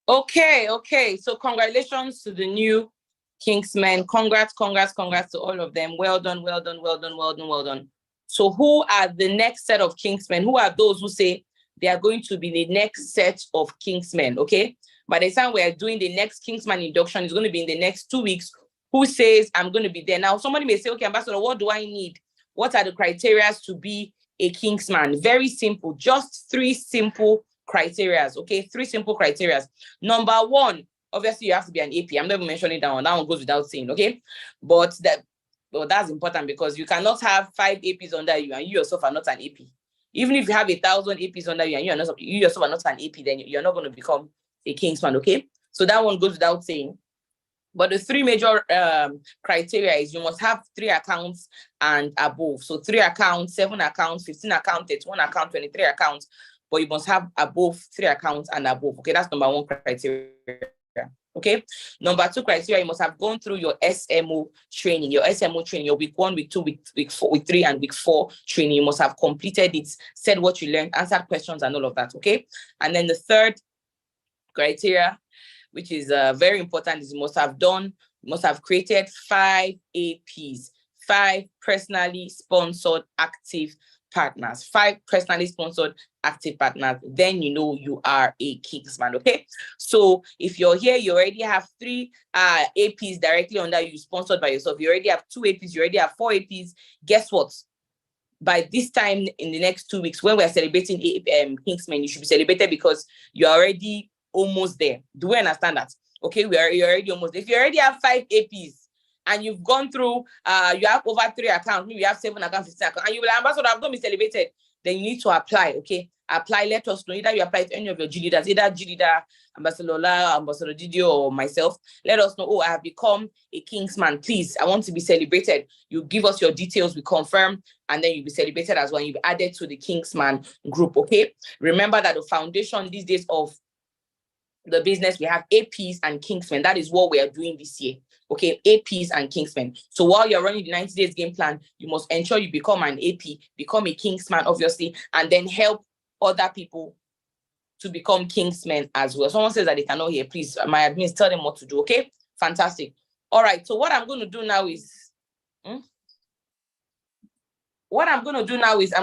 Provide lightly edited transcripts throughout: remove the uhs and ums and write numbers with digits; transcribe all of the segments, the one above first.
Okay. So congratulations to the new Kingsmen. Congrats to all of them. Well done. So who are the next set of Kingsmen? Who are those who say they are going to be the next set of Kingsmen? Okay. By the time we are doing the next Kingsman induction, it's going to be in the next 2 weeks. Who says I'm going to be there? Now, somebody may say, okay, Ambassador, what do I need? What are the criteria to be a Kingsman? Very simple. Just 3 simple criteria. Okay, 3 simple criteria. Number 1, obviously you have to be an AP. I'm not even mentioning that one. That one goes without saying. Okay, but that's important because you cannot have 5 APs under you and you yourself are not an AP. Even if you have 1,000 APs under you and you yourself are not an AP, then you're not going to become a Kingsman. Okay, so that one goes without saying. But the 3 major criteria is you must have 3 accounts and above. So 3 accounts, 7 accounts, 15 accounts, 31 accounts, 23 accounts. But you must have above 3 accounts and above. Okay, that's number 1 criteria. Okay. Number 2 criteria, you must have gone through your SMO training. Your SMO training, your week 1, week 2, week 4, week 3, and week 4 training. You must have completed it, said what you learned, answered questions, and all of that. Okay. And then the 3rd criteria, which is very important, is you must have created 5 APs, 5 personally sponsored active partners, 5 personally sponsored active partners. Then you know you are a Kingsman. Okay, so if you're here, you already have 3 APs directly under you, sponsored by yourself. You already have 2 APs, you already have 4 APs. Guess what? By this time in the next 2 weeks, when we're celebrating Kingsmen, you should be celebrated because you're already almost there. Do we understand that? Okay, you're already almost there. If you already have 5 APs and you've gone through, you have over 3 accounts, maybe you have 7 accounts, 15 accounts, and you will, Ambassador, I'm going to be celebrated, then you need to apply. Okay, apply. Let us know. Either you apply to any of your G leaders, either G leader, Ambassador Lola, Ambassador Didio, or myself. Let us know. Oh, I have become a Kingsman. Please, I want to be celebrated. You give us your details, we confirm, and then you'll be celebrated as well. You'll be added to the Kingsman group. Okay, remember that the foundation these days of the business, we have APs and Kingsmen. That is what we are doing this year. Okay, APs and Kingsmen. So while you're running the 90 days game plan, you must ensure you become an AP, become a Kingsman, obviously, and then help other people to become Kingsmen as well. Someone says that they cannot hear. Please, my admins, tell them what to do. Okay, fantastic. All right. So what I'm going to do now is, I'm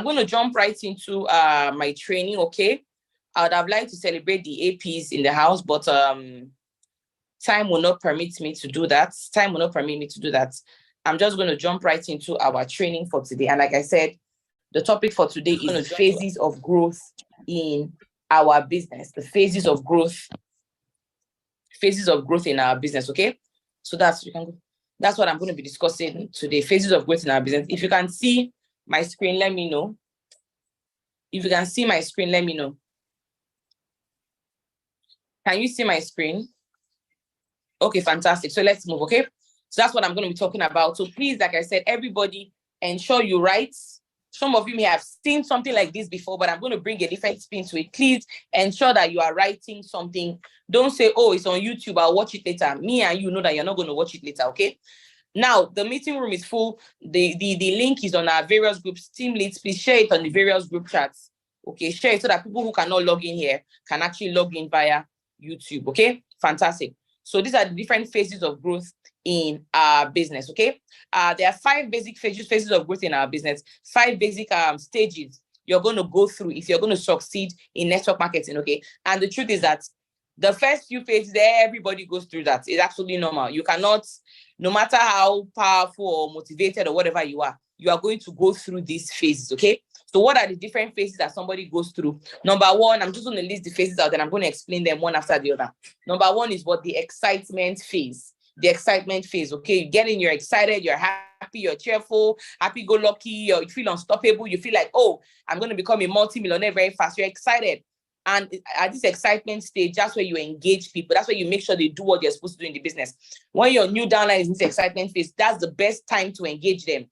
going to jump right into my training. Okay. I would have liked to celebrate the APs in the house, but time will not permit me to do that. I'm just going to jump right into our training for today. And like I said, the topic for today is phases of growth in our business. The phases of growth in our business. Okay, so that's what I'm going to be discussing today. Phases of growth in our business. If you can see my screen, let me know. Can you see my screen? Okay, fantastic. So let's move, okay? So that's what I'm going to be talking about. So please, like I said, everybody, ensure you write. Some of you may have seen something like this before, but I'm going to bring a different spin to it. Please ensure that you are writing something. Don't say, oh, it's on YouTube, I'll watch it later. Me and you know that you're not going to watch it later, okay? Now, the meeting room is full. The link is on our various groups. Team leads, please share it on the various group chats. Okay, share it so that people who cannot log in here can actually log in via YouTube. Okay, fantastic. So these are the different phases of growth in our business. Okay, there are 5 basic phases of growth in our business. 5 basic stages you're going to go through if you're going to succeed in network marketing. Okay, and the truth is that the first few phases, everybody goes through that. It's absolutely normal. You cannot, no matter how powerful or motivated or whatever you are going to go through these phases. Okay. So what are the different phases that somebody goes through? Number 1, I'm just going to list the phases out and I'm going to explain them one after the other. Number 1 is what the excitement phase. The excitement phase. Okay, you get in, you're excited, you're happy, you're cheerful, happy-go-lucky, you feel unstoppable. You feel like, oh, I'm going to become a multi-millionaire very fast. You're excited. And at this excitement stage, that's where you engage people. That's where you make sure they do what they're supposed to do in the business. When your new downline is in this excitement phase, that's the best time to engage them.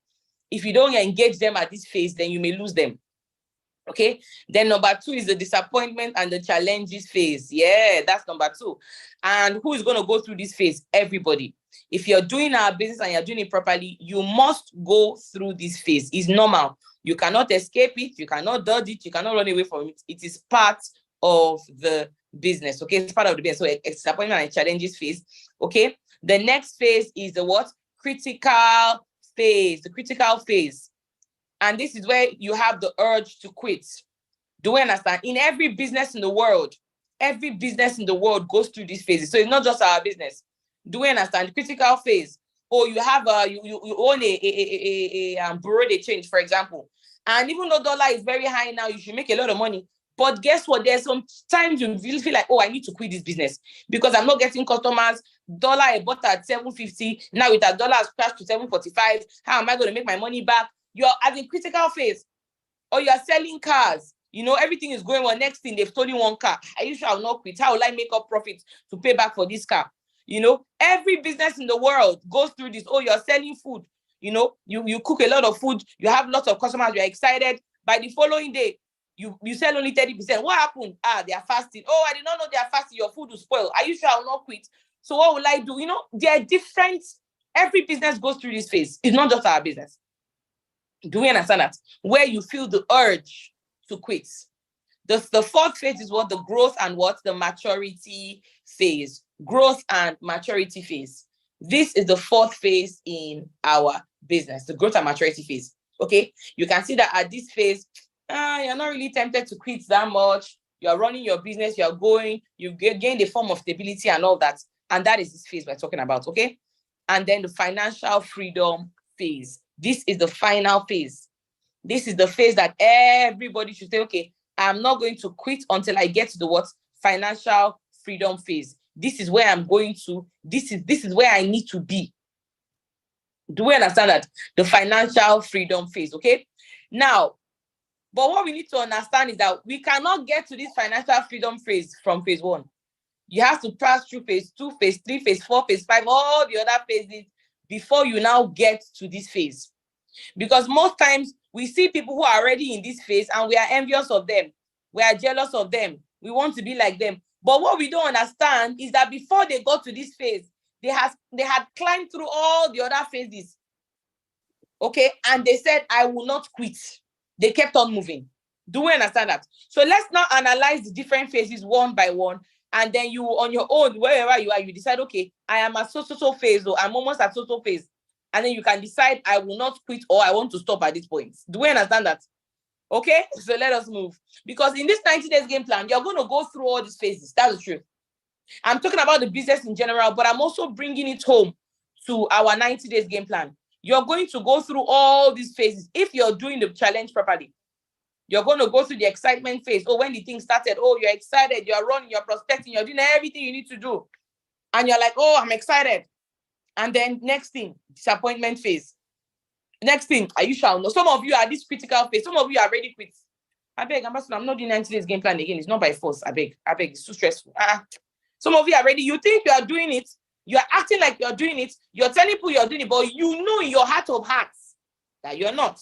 If you don't engage them at this phase, then you may lose them. Okay. Then number 2 is the disappointment and the challenges phase. Yeah, that's number 2. And who is going to go through this phase? Everybody. If you're doing our business and you're doing it properly, you must go through this phase. It's normal. You cannot escape it. You cannot dodge it. You cannot run away from it. It is part of the business. Okay, it's part of the business. So disappointment and challenges phase. Okay, the next phase is the what? Critical phase. The critical phase. And this is where you have the urge to quit. Do we understand? In every business in the world goes through these phases. So it's not just our business. Do we understand? The critical phase. Or you have you own a bureau de change, for example. And even though dollar is very high now, you should make a lot of money. But guess what? There's some times you really feel like, oh, I need to quit this business because I'm not getting customers. Dollar I bought at 750. Now with that dollar has crashed to 745. How am I going to make my money back? You're at the critical phase. Or you're selling cars. You know, everything is going well. Next thing, they've stolen one car. Are you sure I'll not quit? How will I make up profits to pay back for this car? You know, every business in the world goes through this. Oh, you're selling food. You know, you cook a lot of food. You have lots of customers. You're excited. By the following day, you sell only 30%. What happened? They are fasting. Oh, I did not know they are fasting. Your food will spoil. Are you sure I'll not quit? So what will I do? You know, they're different. Every business goes through this phase. It's not just our business. Do we understand that? Where you feel the urge to quit. The fourth phase is what? The growth and what? The maturity phase. Growth and maturity phase. This is the fourth phase in our business, the growth and maturity phase. Okay, you can see that at this phase, you're not really tempted to quit that much. You're running your business, you're going, you've gained a form of stability and all that. And that is this phase we're talking about, okay? And then the financial freedom phase. This is the final phase. This is the phase that everybody should say, okay, I'm not going to quit until I get to the what? Financial freedom phase. This is where I'm going to, this is where I need to be. Do we understand that? The financial freedom phase, okay? Now, but what we need to understand is that we cannot get to this financial freedom phase from phase 1. You have to pass through phase 2, phase 3, phase 4, phase 5, all the other phases before you now get to this phase. Because most times we see people who are already in this phase and we are envious of them. We are jealous of them. We want to be like them. But what we don't understand is that before they got to this phase, they had climbed through all the other phases. Okay, and they said, I will not quit. They kept on moving. Do we understand that? So let's now analyze the different phases one by one. And then you, on your own, wherever you are, you decide, okay, I am at so phase, or I'm almost at so phase. And then you can decide, I will not quit or I want to stop at this point. Do we understand that? Okay, so let us move. Because in this 90 days game plan, you're going to go through all these phases. That's the truth. I'm talking about the business in general, but I'm also bringing it home to our 90 days game plan. You're going to go through all these phases. If you're doing the challenge properly, you're going to go through the excitement phase. Oh, when the thing started, oh, you're excited, you're running, you're prospecting, you're doing everything you need to do. And you're like, oh, I'm excited. And then next thing, disappointment phase. Next thing, are you sure? No, some of you are this critical phase. Some of you are ready quit. I beg, I'm not doing 90 days game plan again. It's not by force. I beg, it's too stressful. Some of you are ready. You think you are doing it. You are acting like you're doing it. You're telling people you're doing it, but you know in your heart of hearts that you're not.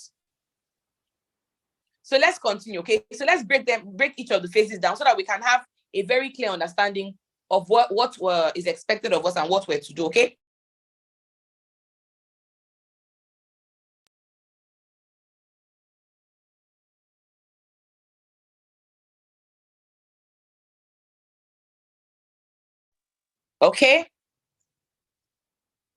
So let's continue, okay? So let's break each of the phases down so that we can have a very clear understanding of what is expected of us and what we're to do, okay? Okay.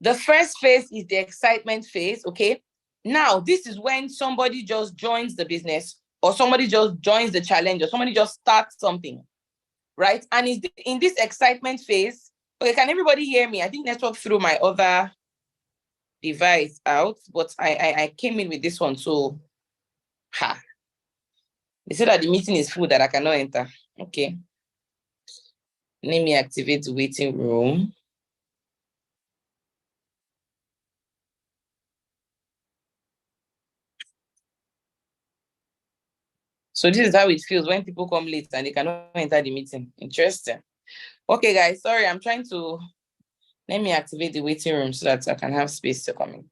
The first phase is the excitement phase, okay? Now, this is when somebody just joins the business or somebody just joins the challenge or somebody just starts something, right? And in this excitement phase, okay, can everybody hear me? I think network threw my other device out, but I came in with this one, so, They said that the meeting is full that I cannot enter. Okay. Let me activate the waiting room. So this is how it feels when people come late and they cannot enter the meeting. Interesting. Okay, guys, sorry, I'm trying to, let me activate the waiting room so that I can have space to come in.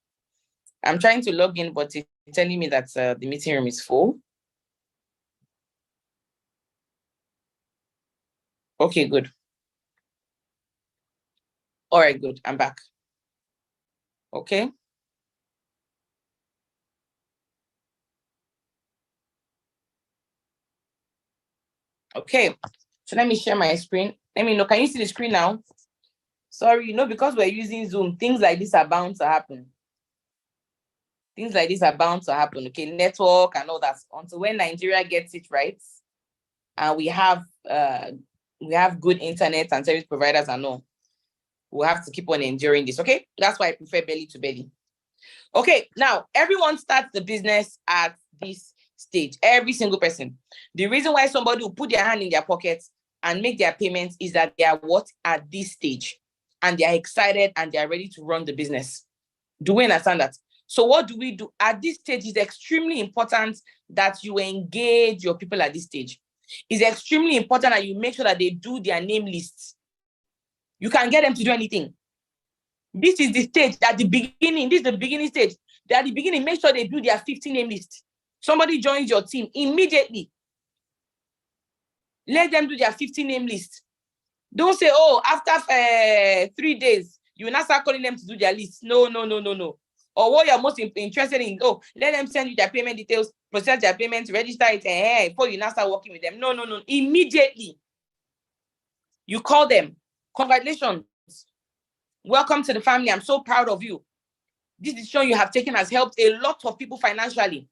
I'm trying to log in, but it's telling me that the meeting room is full. Okay, good. All right, good, I'm back. Okay. Okay, So let me share my screen. Let me know. Can you see the screen now? Sorry, because we're using Zoom, things like this are bound to happen. Things like this are bound to happen. Okay, network and all that. Until when Nigeria gets it right, and we have good internet and service providers and all, we'll have to keep on enduring this. Okay, that's why I prefer belly to belly. Okay, now everyone starts the business at this stage. Every single person. The reason why somebody will put their hand in their pockets and make their payments is that they are at this stage, and they are excited and they are ready to run the business. Do we understand that? So what do we do at this stage? Is extremely important that you engage your people at this stage. It's extremely important that you make sure that they do their name lists. You can get them to do anything. This is the stage at the beginning. This is the beginning stage. They at the beginning, make sure they do their 50 name list. Somebody joins your team immediately. Let them do their 50 name list. Don't say, oh, after 3 days, you will not start calling them to do their list. No. Or what you're most interested in, oh, let them send you their payment details, process their payments, register it, before you now start working with them. No. Immediately, you call them. Congratulations. Welcome to the family. I'm so proud of you. This decision you have taken has helped a lot of people financially,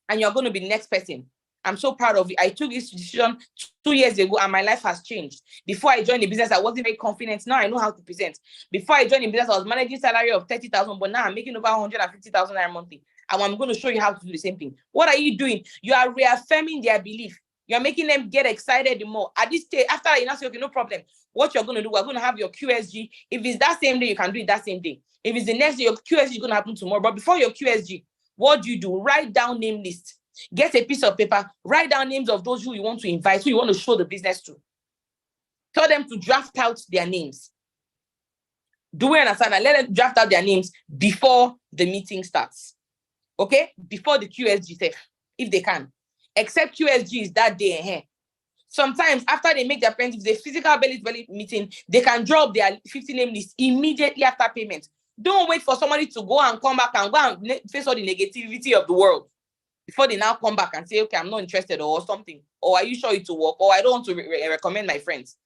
and you're going to be the next person. I'm so proud of you. I took this decision 2 years ago and my life has changed. Before I joined the business, I wasn't very confident. Now I know how to present. Before I joined the business, I was managing salary of 30,000, but now I'm making over 150,000 naira monthly. And I'm going to show you how to do the same thing. What are you doing? You are reaffirming their belief. You're making them get excited the more. At this stage, after you now say, okay, no problem. What you're going to do, we're going to have your QSG. If it's that same day, you can do it that same day. If it's the next day, your QSG is going to happen tomorrow. But before your QSG, what do? Write down name list. Get a piece of paper, write down names of those who you want to invite, who you want to show the business to. Tell them to draft out their names. Do we understand? And let them draft out their names before the meeting starts. Okay? Before the QSG, if they can. Except QSG is that day ahead. Sometimes after they make their payments, if it's a physical belly meeting, they can drop their 50 name list immediately after payment. Don't wait for somebody to go and come back and go and face all the negativity of the world before they now come back and say, okay, I'm not interested or something. Or are you sure it will work? Or I don't want to recommend my friends.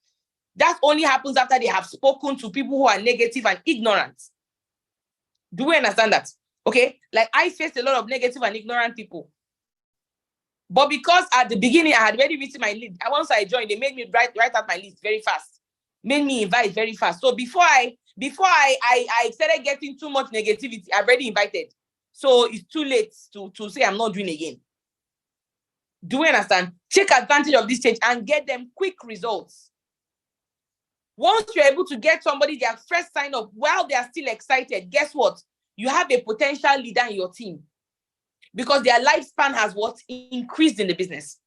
That only happens after they have spoken to people who are negative and ignorant. Do we understand that? Okay? Like I faced a lot of negative and ignorant people. But because at the beginning, I had already written my list. Once I joined, they made me write out my list very fast. Made me invite very fast. So before I started getting too much negativity, I've already invited. So it's too late to say I'm not doing again. Do we understand? Take advantage of this stage and get them quick results. Once you're able to get somebody their first sign up while they are still excited, guess what? You have a potential leader in your team because their lifespan has increased in the business.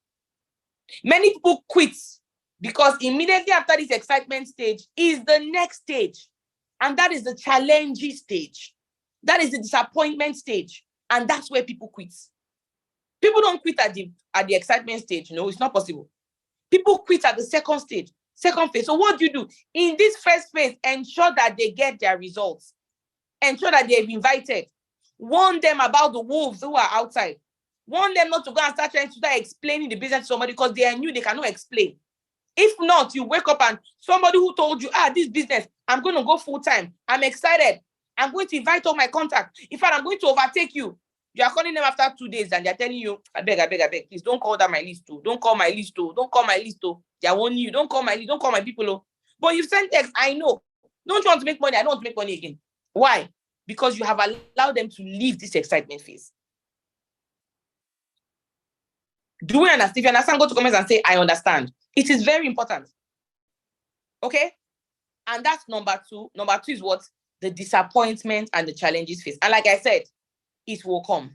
Many people quit because immediately after this excitement stage is the next stage. And that is the challenging stage. That is the disappointment stage. And that's where people quit. People don't quit at the excitement stage. No, it's not possible. People quit at the second stage, second phase. So what do you do? In this first phase, ensure that they get their results. Ensure that they've invited. Warn them about the wolves who are outside. Warn them not to go and start explaining the business to somebody because they are new, they cannot explain. If not, you wake up and somebody who told you, this business, I'm going to go full time. I'm excited. I'm going to invite all my contacts. In fact, I'm going to overtake you. You are calling them after 2 days and they're telling you, I beg, please don't call that my list too. Don't call my list too. Don't call my list too. They're warning you. Don't call my list. Don't call my people. Oh. But you send text, I know. Don't you want to make money? I don't want to make money again. Why? Because you have allowed them to leave this excitement phase. Do we understand? If you understand, go to comments and say, I understand. It is very important. Okay? And that's number 2. Number 2 is what? The disappointment and the challenges phase. And like I said, it will come.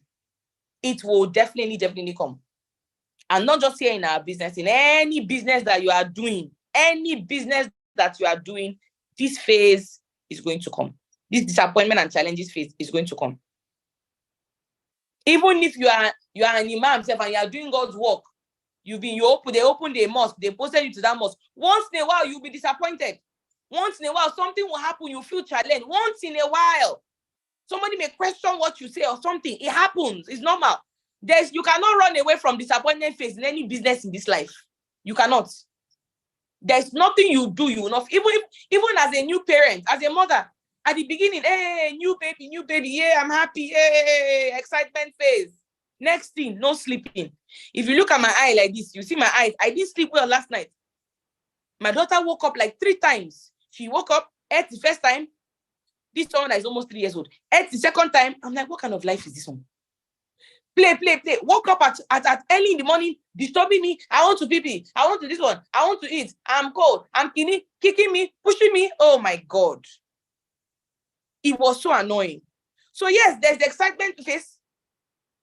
It will definitely come. And not just here in our business, in any business that you are doing, this phase is going to come. This disappointment and challenges phase is going to come. Even if you are an imam and you are doing God's work, they opened a mosque, they posted you to that mosque. Once in a while, you'll be disappointed. Once in a while, something will happen, you feel challenged. Once in a while, somebody may question what you say or something. It happens. It's normal. You cannot run away from disappointment phase in any business in this life. You cannot. There's nothing you do, you will not, even as a new parent, as a mother, at the beginning, hey, new baby, yeah, I'm happy, hey, excitement phase. Next thing, no sleeping. If you look at my eye like this, you see my eyes. I didn't sleep well last night. My daughter woke up like 3 times. She woke up, ate the first time. This one that is almost 3 years old. Ate the second time. I'm like, what kind of life is this one? Play. Woke up at early in the morning, disturbing me. I want to pee. I want to this one. I want to eat. I'm cold. I'm kicking me, pushing me. Oh my God. It was so annoying. So yes, there's the excitement face.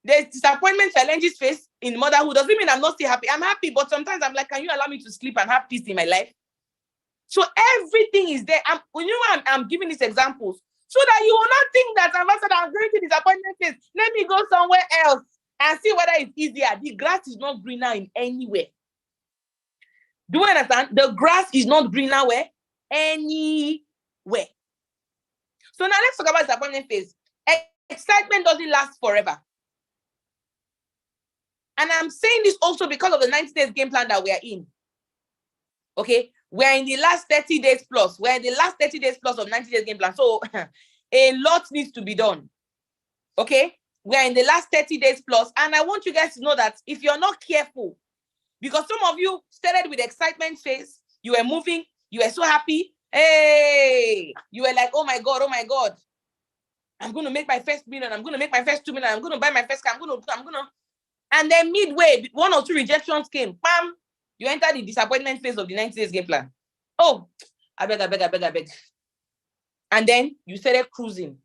There's disappointment, challenges face in motherhood. Doesn't mean I'm not still happy. I'm happy, but sometimes I'm like, can you allow me to sleep and have peace in my life? So everything is there. I'm giving these examples so that you will not think that I'm going to disappointment phase. Let me go somewhere else and see whether it's easier. The grass is not greener in anywhere. Do you understand? The grass is not greener where? Anywhere. So now let's talk about disappointment phase. Excitement doesn't last forever. And I'm saying this also because of the 90 days game plan that we are in. Okay? We're in the last 30 days plus. We're in the last 30 days plus of 90 days game plan. So a lot needs to be done. Okay? We're in the last 30 days plus. And I want you guys to know that if you're not careful, because some of you started with excitement phase, you were moving, you were so happy. Hey, you were like, oh my God. I'm going to make my first million. I'm going to make my first 2 million. I'm going to buy my first car. I'm going to. And then midway, 1 or 2 rejections came. Bam! You entered the disappointment phase of the 90 days game plan. Oh, I beg. And then you started cruising,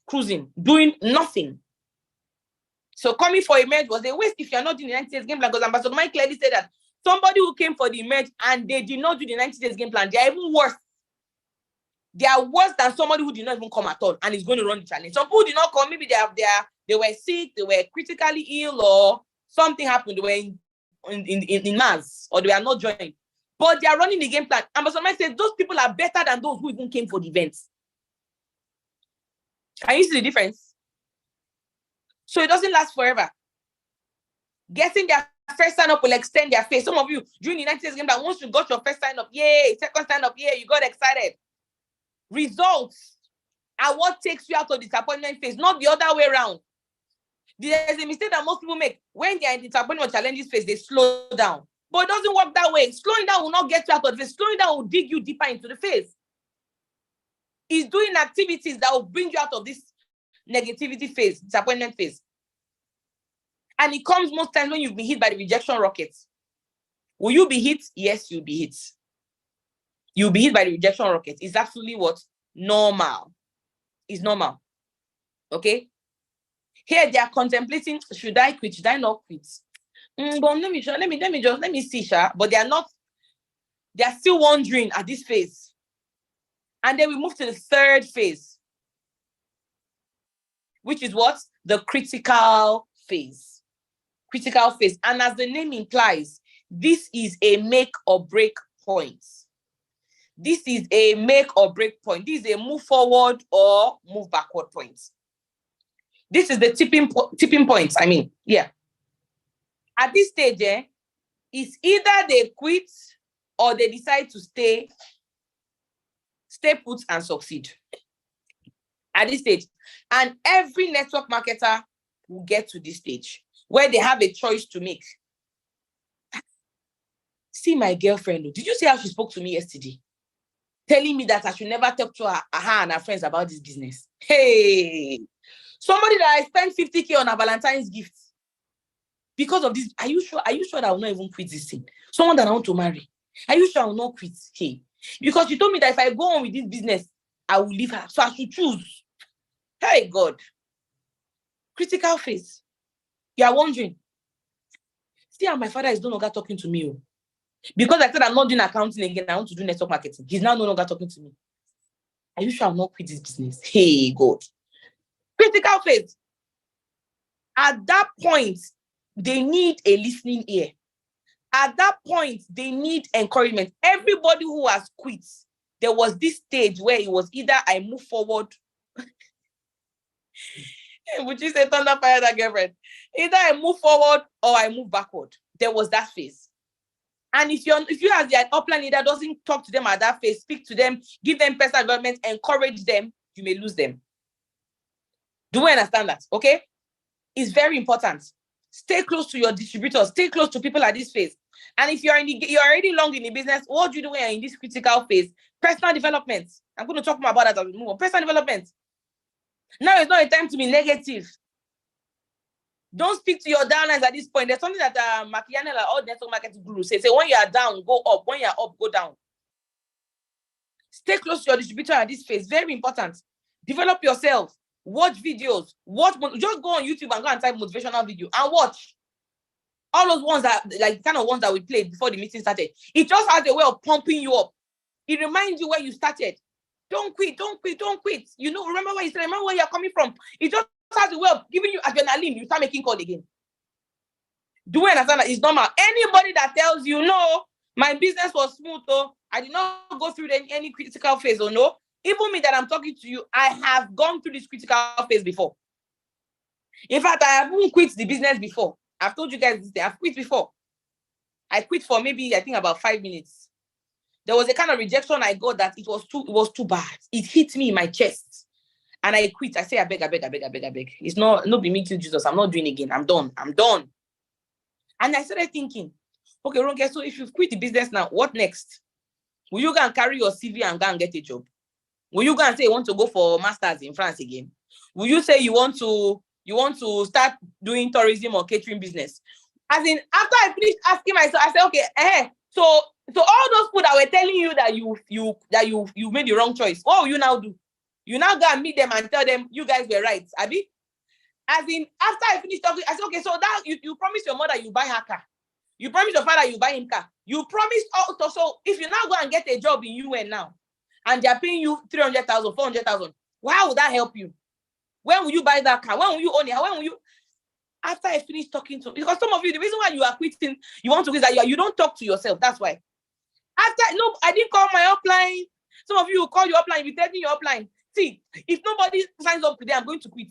doing nothing. So coming for a merge was a waste if you're not doing the 90 days game plan, because Ambassador Mike clearly said that somebody who came for the merge and they did not do the 90 days game plan, they are even worse. They are worse than somebody who did not even come at all and is going to run the challenge. Some people did not come, maybe they were sick, they were critically ill, or something happened, they were in mass, or they are not joining. But they are running the game plan. Ambassador Mike says those people are better than those who even came for the events. Can you see the difference? So it doesn't last forever. Getting their first sign up will extend their phase. Some of you during the 90 days game plan, once you got your first sign up, yay, second sign up, yay, you got excited. Results are what takes you out of disappointment phase, not the other way around. There's a mistake that most people make. When they are in disappointment challenges phase, they slow down. But it doesn't work that way. Slowing down will not get you out of the phase. Slowing down will dig you deeper into the phase. It's doing activities that will bring you out of this negativity phase, disappointment phase. And it comes most times when you've been hit by the rejection rockets. Will you be hit? Yes, you'll be hit. You'll be hit by the rejection rocket. It's absolutely what? Normal. It's normal. Okay? Here they are contemplating, should I quit? Should I not quit? But let me see, Sha. But they are still wondering at this phase. And then we move to the third phase, which is what? The critical phase. Critical phase. And as the name implies, this is a make or break point. This is a make or break point. This is a move forward or move backward point. This is the tipping point. I mean, yeah. At this stage, it's either they quit or they decide to stay put and succeed. At this stage. And every network marketer will get to this stage where they have a choice to make. See my girlfriend. Did you see how she spoke to me yesterday? Telling me that I should never talk to her and her friends about this business. Hey, somebody that I spent 50K on a Valentine's gift because of this. Are you sure that I will not even quit this thing? Someone that I want to marry. Are you sure I will not quit? Hey, because she told me that if I go on with this business, I will leave her. So I should choose. Hey, God. Critical phase. You are wondering. See how my father is no longer talking to me. Because I said I'm not doing accounting again, I want to do network marketing. He's now no longer talking to me. Are you sure I'll not quit this business? Hey, God. Critical phase. At that point, they need a listening ear. At that point, they need encouragement. Everybody who has quit, there was this stage where it was either I move forward. Would you say thunder fire that girlfriend? Either I move forward or I move backward. There was that phase. And if you as their upline leader doesn't talk to them at that phase, speak to them, give them personal development, encourage them, you may lose them. Do we understand that? Okay? It's very important. Stay close to your distributors. Stay close to people at this phase. And if you're already long in the business, what do you do when you're in this critical phase? Personal development. I'm going to talk more about that as we move on. Personal development. Now it's not a time to be negative. Don't speak to your downlines at this point. There's something that Makiane, all network marketing gurus say, when you are down, go up. When you are up, go down. Stay close to your distributor at this phase. Very important. Develop yourself. Watch videos. Just go on YouTube and go and type motivational video and watch. All those ones that, like, kind of ones that we played before the meeting started. It just has a way of pumping you up. It reminds you where you started. Don't quit, don't quit, don't quit. You know, remember where you started, remember where you're coming from. It just has a way of giving you adrenaline. You start making call again. Do you understand that it's normal? Anybody that tells you, no, my business was smooth, though, I did not go through any critical phase, or no, even me that I'm talking to you, I have gone through this critical phase before. In fact, I haven't quit the business before. I've told you guys this day, I've quit before. I quit for maybe, I think, about 5 minutes. There was a kind of rejection I got that it was too bad. It hit me in my chest. And I quit. I say, I beg. It's not be me kill Jesus. I'm not doing it again. I'm done. And I started thinking, okay, Ronke, so if you've quit the business now, what next? Will you go and carry your CV and go and get a job? Will you go and say you want to go for masters in France again? Will you say you want to start doing tourism or catering business? As in, after I finished asking myself, I said, okay, so all those people that were telling you that you made the wrong choice, what will you now do? You now go and meet them and tell them you guys were right, Abi? As in, after I finished talking, I said, okay, so that you promised your mother you buy her car. You promised your father you buy him car. You promised also, so if you now go and get a job in UN now, and they're paying you 300,000, 400,000, how would that help you? When will you buy that car? When will you own it? When will you? After I finish talking to, because some of you, the reason why you are quitting, you want to quit, is that you don't talk to yourself. That's why. I didn't call my upline. Some of you will call your upline, you tell me your upline. See, if nobody signs up today, I'm going to quit.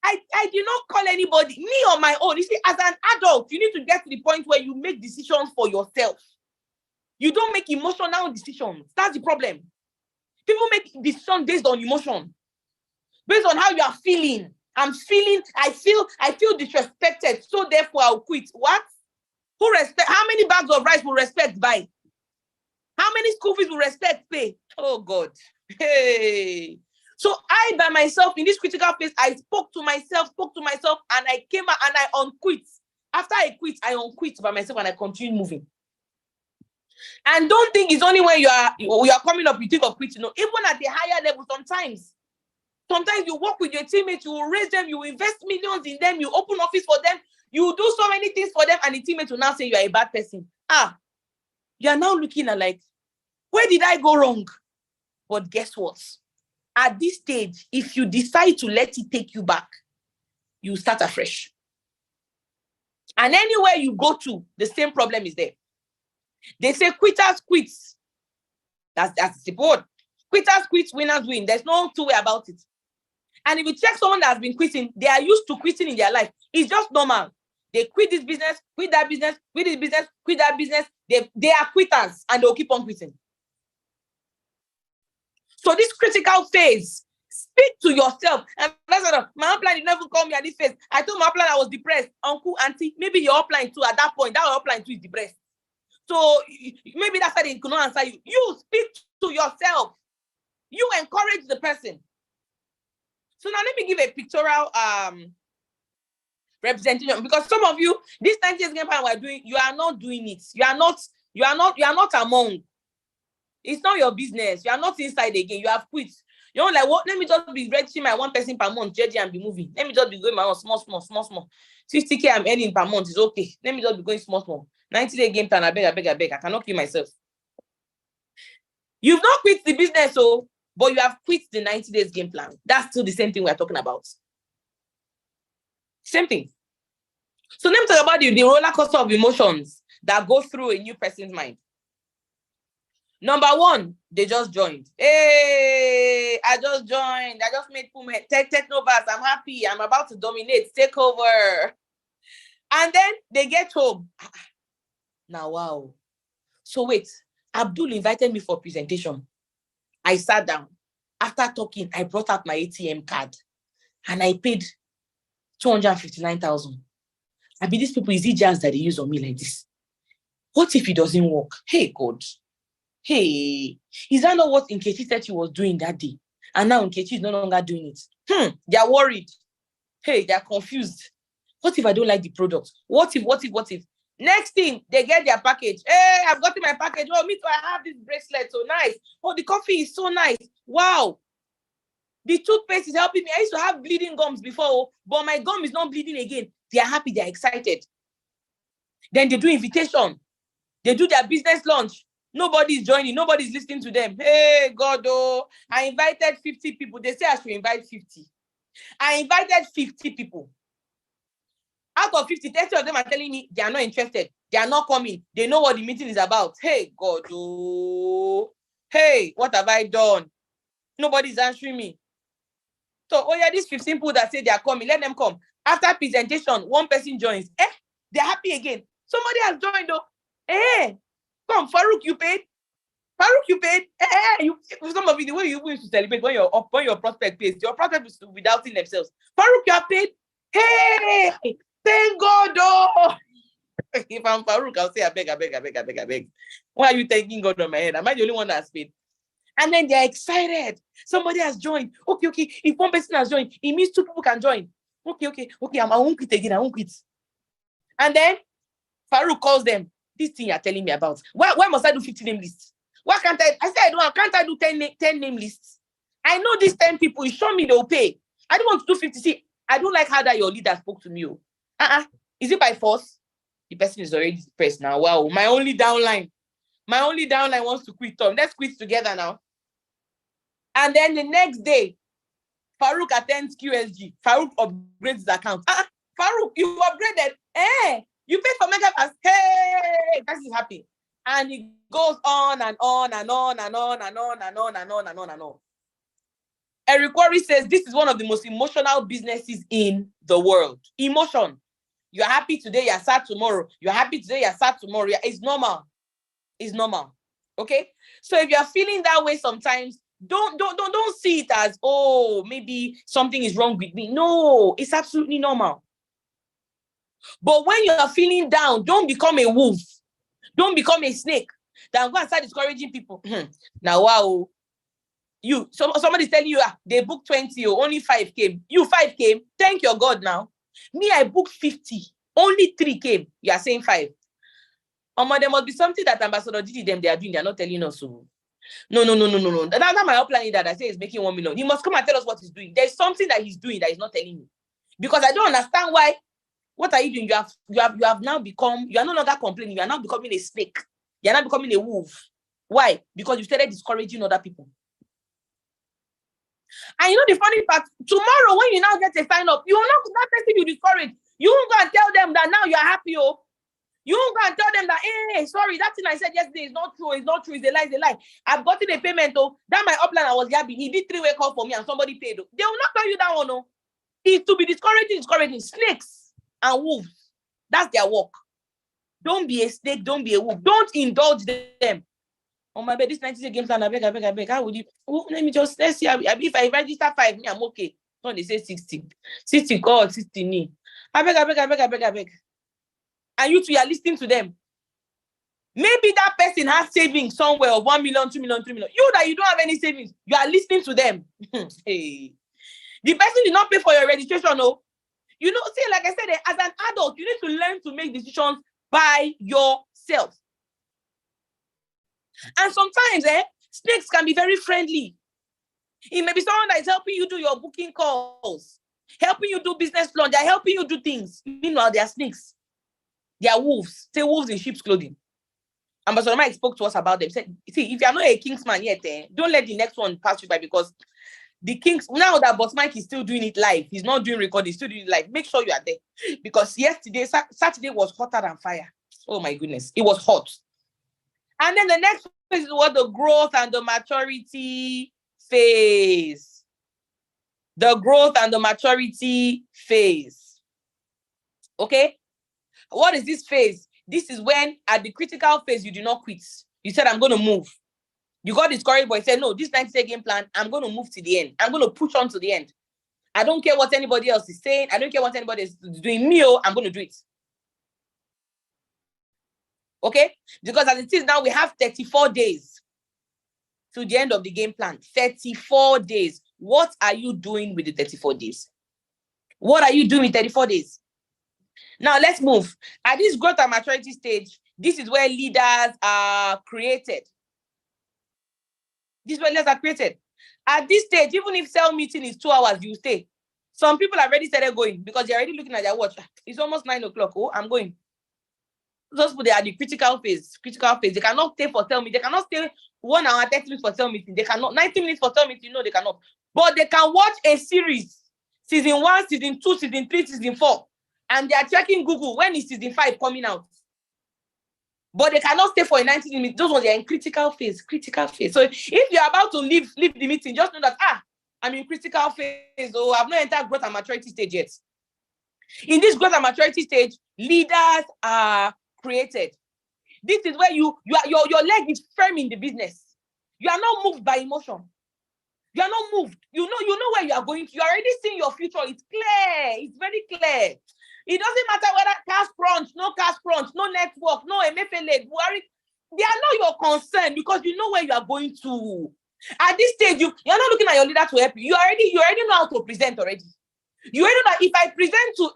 I did not call anybody, me on my own. You see, as an adult, you need to get to the point where you make decisions for yourself. You don't make emotional decisions. That's the problem. People make decisions based on emotion, based on how you are feeling. I feel disrespected, so therefore I'll quit. What? Who respect? How many bags of rice will respect buy? How many school fees will respect pay? Oh God. Hey. So I, by myself, in this critical phase, I spoke to myself, and I came out and I unquit. After I quit, I unquit by myself and I continued moving. And don't think it's only when you are coming up, you think of quitting. No, even at the higher level, sometimes you work with your teammates, you will raise them, you will invest millions in them, you open office for them, you do so many things for them, and the teammates will now say you are a bad person. You are now looking at like, where did I go wrong? But guess what? At this stage, if you decide to let it take you back, you start afresh. And anywhere you go to, the same problem is there. They say quitters quit. That's the word. Quitters quit, winners win. There's no two way about it. And if you check someone that has been quitting, they are used to quitting in their life. It's just normal. They quit this business, quit that business, quit this business, quit that business. They are quitters and they'll keep on quitting. So this critical phase, speak to yourself. And my upline did never call me at this phase. I told my upline I was depressed. Uncle, auntie, maybe your upline too at that point. That upline too is depressed. So maybe that's why they could not answer you. You speak to yourself. You encourage the person. So now let me give a pictorial representation, because some of you, this 90 days game plan we're doing, you are not doing it. You are not among. It's not your business. You are not inside again. You have quit. You know, like what? Let me just be registering my one person per month, JJ, and be moving. Let me just be going my own small. 50K I'm earning per month is okay. Let me just be going small. 90-day game plan. I beg. I cannot kill myself. You've not quit the business, but you have quit the 90 days game plan. That's still the same thing we're talking about. Same thing. So let me talk about the roller coaster of emotions that go through a new person's mind. Number one, they just joined. Hey, I just joined. I just made Technovas. I'm happy. I'm about to dominate, take over. And then they get home. Now, wow. So wait, Abdul invited me for presentation. I sat down. After talking, I brought out my ATM card and I paid 259,000. I mean, these people, is it just that they use on me like this? What if it doesn't work? Hey, God. Hey, is that not what Nkechi said she was doing that day? And now Nkechi is no longer doing it. They are worried. Hey, they are confused. What if I don't like the product? What if? Next thing, they get their package. Hey, I've gotten my package. Oh, me too, I have this bracelet. So nice. Oh, the coffee is so nice. Wow. The toothpaste is helping me. I used to have bleeding gums before, but my gum is not bleeding again. They are happy. They are excited. Then they do invitation. They do their business launch. Nobody's joining. Nobody's listening to them. Hey, God, oh, I invited 50 people. They say I should invite 50. I invited 50 people. Out of 50, 30 of them are telling me they are not interested. They are not coming. They know what the meeting is about. Hey, God, oh. Hey, what have I done? Nobody's answering me. So, oh yeah, these 15 people that say they are coming, let them come. After presentation, one person joins. They're happy again. Somebody has joined though. Come, Farouk, you paid. Farouk, you paid. Some of you, the way you used to celebrate when your prospect pays, your prospect is be doubting themselves. Farouk, you are paid. Hey, thank God, oh. If I'm Farouk, I'll say, I beg. Why are you thanking God on my head? Am I the only one that's paid? And then they're excited. Somebody has joined. Okay. If one person has joined, it means two people can join. Okay. I won't quit again. I won't quit. And then Farouk calls them. This thing you're telling me about. Why must I do 50 name lists? Why can't I? I said, can't I do 10 name lists? I know these 10 people. You show me they'll pay. I don't want to do 50. See, I don't like how that your leader spoke to me. Is it by force? The person is already depressed now. Wow. My only downline wants to quit. Tom, let's quit together now. And then the next day, Farouk attends QSG. Farouk upgrades his account. Farouk, you upgraded. You paid for Megapass. Hey, that is happy. And it goes on and on and on and on and on and on and on and on and on. Eric Worre says this is one of the most emotional businesses in the world. Emotion. You're happy today, you're sad tomorrow. You're happy today, you're sad tomorrow. It's normal. It's normal. Okay? So if you're feeling that way sometimes, don't see it as, oh, maybe something is wrong with me. No, it's absolutely normal. But when you're feeling down, don't become a wolf. Don't become a snake. Then go and start discouraging people. Now, wow. Somebody's telling you, they booked 20, only 5 came. You 5 came. Thank your God now. Me, I booked 50. Only 3 came. You are saying 5. There must be something that Ambassador Didi they are doing. They are not telling us. So. No. That's my upline leader that says he's making 1 million. He must come and tell us what he's doing. There's something that he's doing that he's not telling me. Because I don't understand why. What are you doing? You have now become, you are no longer complaining. You are now becoming a snake. You are now becoming a wolf. Why? Because you started discouraging other people. And you know the funny part, tomorrow when you now get a sign up, you will not that person you discourage. You won't go and tell them that now you are happy. You won't go and tell them that, hey, sorry, that thing I said yesterday is not true. It's not true. It's a lie. I've gotten a payment. That my upline I was yabbing. He did 3-way call for me and somebody paid. They will not tell you that one. It's to be discouraging snakes and wolves. That's their work. Don't be a snake. Don't be a wolf. Don't indulge them. Oh my bed, this 90 game plan. I beg. How would you? Let's see. If I register 5, me, I'm okay. So they say 60. 60 call, 60 knee. I beg. And you two are listening to them. Maybe that person has savings somewhere of 1 million, 2 million, 3 million. You that you don't have any savings, you are listening to them. Hey. The person did not pay for your registration, no. You know, see, like I said, as an adult, you need to learn to make decisions by yourself. And sometimes, snakes can be very friendly. It may be someone that is helping you do your booking calls, helping you do business plan. They're helping you do things. Meanwhile, they are snakes. They are wolves. Say wolves in sheep's clothing. Ambassador Mike spoke to us about them. He said, see, if you are not a Kingsman yet, don't let the next one pass you by, because the Kings, now that Boss Mike is still doing it live, he's not doing recording, he's still doing it live. Make sure you are there. Because Saturday was hotter than fire. Oh my goodness. It was hot. And then the next phase is what the growth and the maturity phase. The growth and the maturity phase. Okay? What is this phase? This is when, at the critical phase, you do not quit. You said, I'm going to move. You got discouraged, but you said, no, this 90-day game plan, I'm going to move to the end. I'm going to push on to the end. I don't care what anybody else is saying. I don't care what anybody is doing. I'm going to do it. Okay? Because as it is now, we have 34 days to the end of the game plan. 34 days. What are you doing with the 34 days? What are you doing with 34 days? Now, let's move. At this growth and maturity stage, this is where leaders are created. This is where leaders are created. At this stage, even if cell meeting is 2 hours, you stay. Some people have already started going because they're already looking at their watch. It's almost 9 o'clock. Oh, I'm going. Those people, they are the critical phase. They cannot stay for cell meeting. They cannot stay 1 hour, 30 minutes for cell meeting. They cannot. 90 minutes for cell meeting. No, they cannot. But they can watch a series. Season 1, season 2, season 3, season 4. And they are checking Google when is season 5 coming out. But they cannot stay for a 90 minutes. Those ones, they are in critical phase. So if you're about to leave the meeting, just know that, I'm in critical phase. Oh, I've not entered growth and maturity stage yet. In this growth and maturity stage, leaders are created. This is where your leg is firm in the business. You are not moved by emotion. You are not moved. You know where you are going to. You are already seeing your future. It's clear. It's very clear. It doesn't matter whether cash crunch, no network, no MFLA, Buhari. They are not your concern because you know where you are going to. At this stage, you're not looking at your leader to help you. You already know how to present already. You already know that if I present to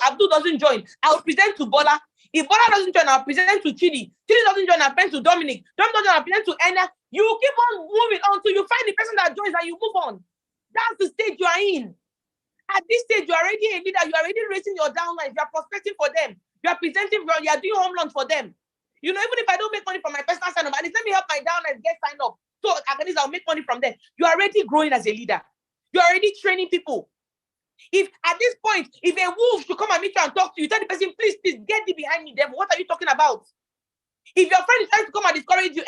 Abdul doesn't join, I'll present to Bola. If Bola doesn't join, I'll present to Chidi. Chidi doesn't join, I'll present to Dominic. Dominic doesn't join, I'll present to Enya. You keep on moving on until you find the person that joins and you move on. That's the stage you are in. At this stage, you're already a leader. You're already raising your downlines. You're prospecting for them. You're presenting, you're doing home runs for them. You know, even if I don't make money from my personal sign up, at least let me help my downlines get signed up. So at least I'll make money from them. You're already growing as a leader. You're already training people. If at this point, if a wolf should come and meet you and talk to you, tell the person, please, get thee behind me, devil. What are you talking about? If your friend is trying to come and discourage you,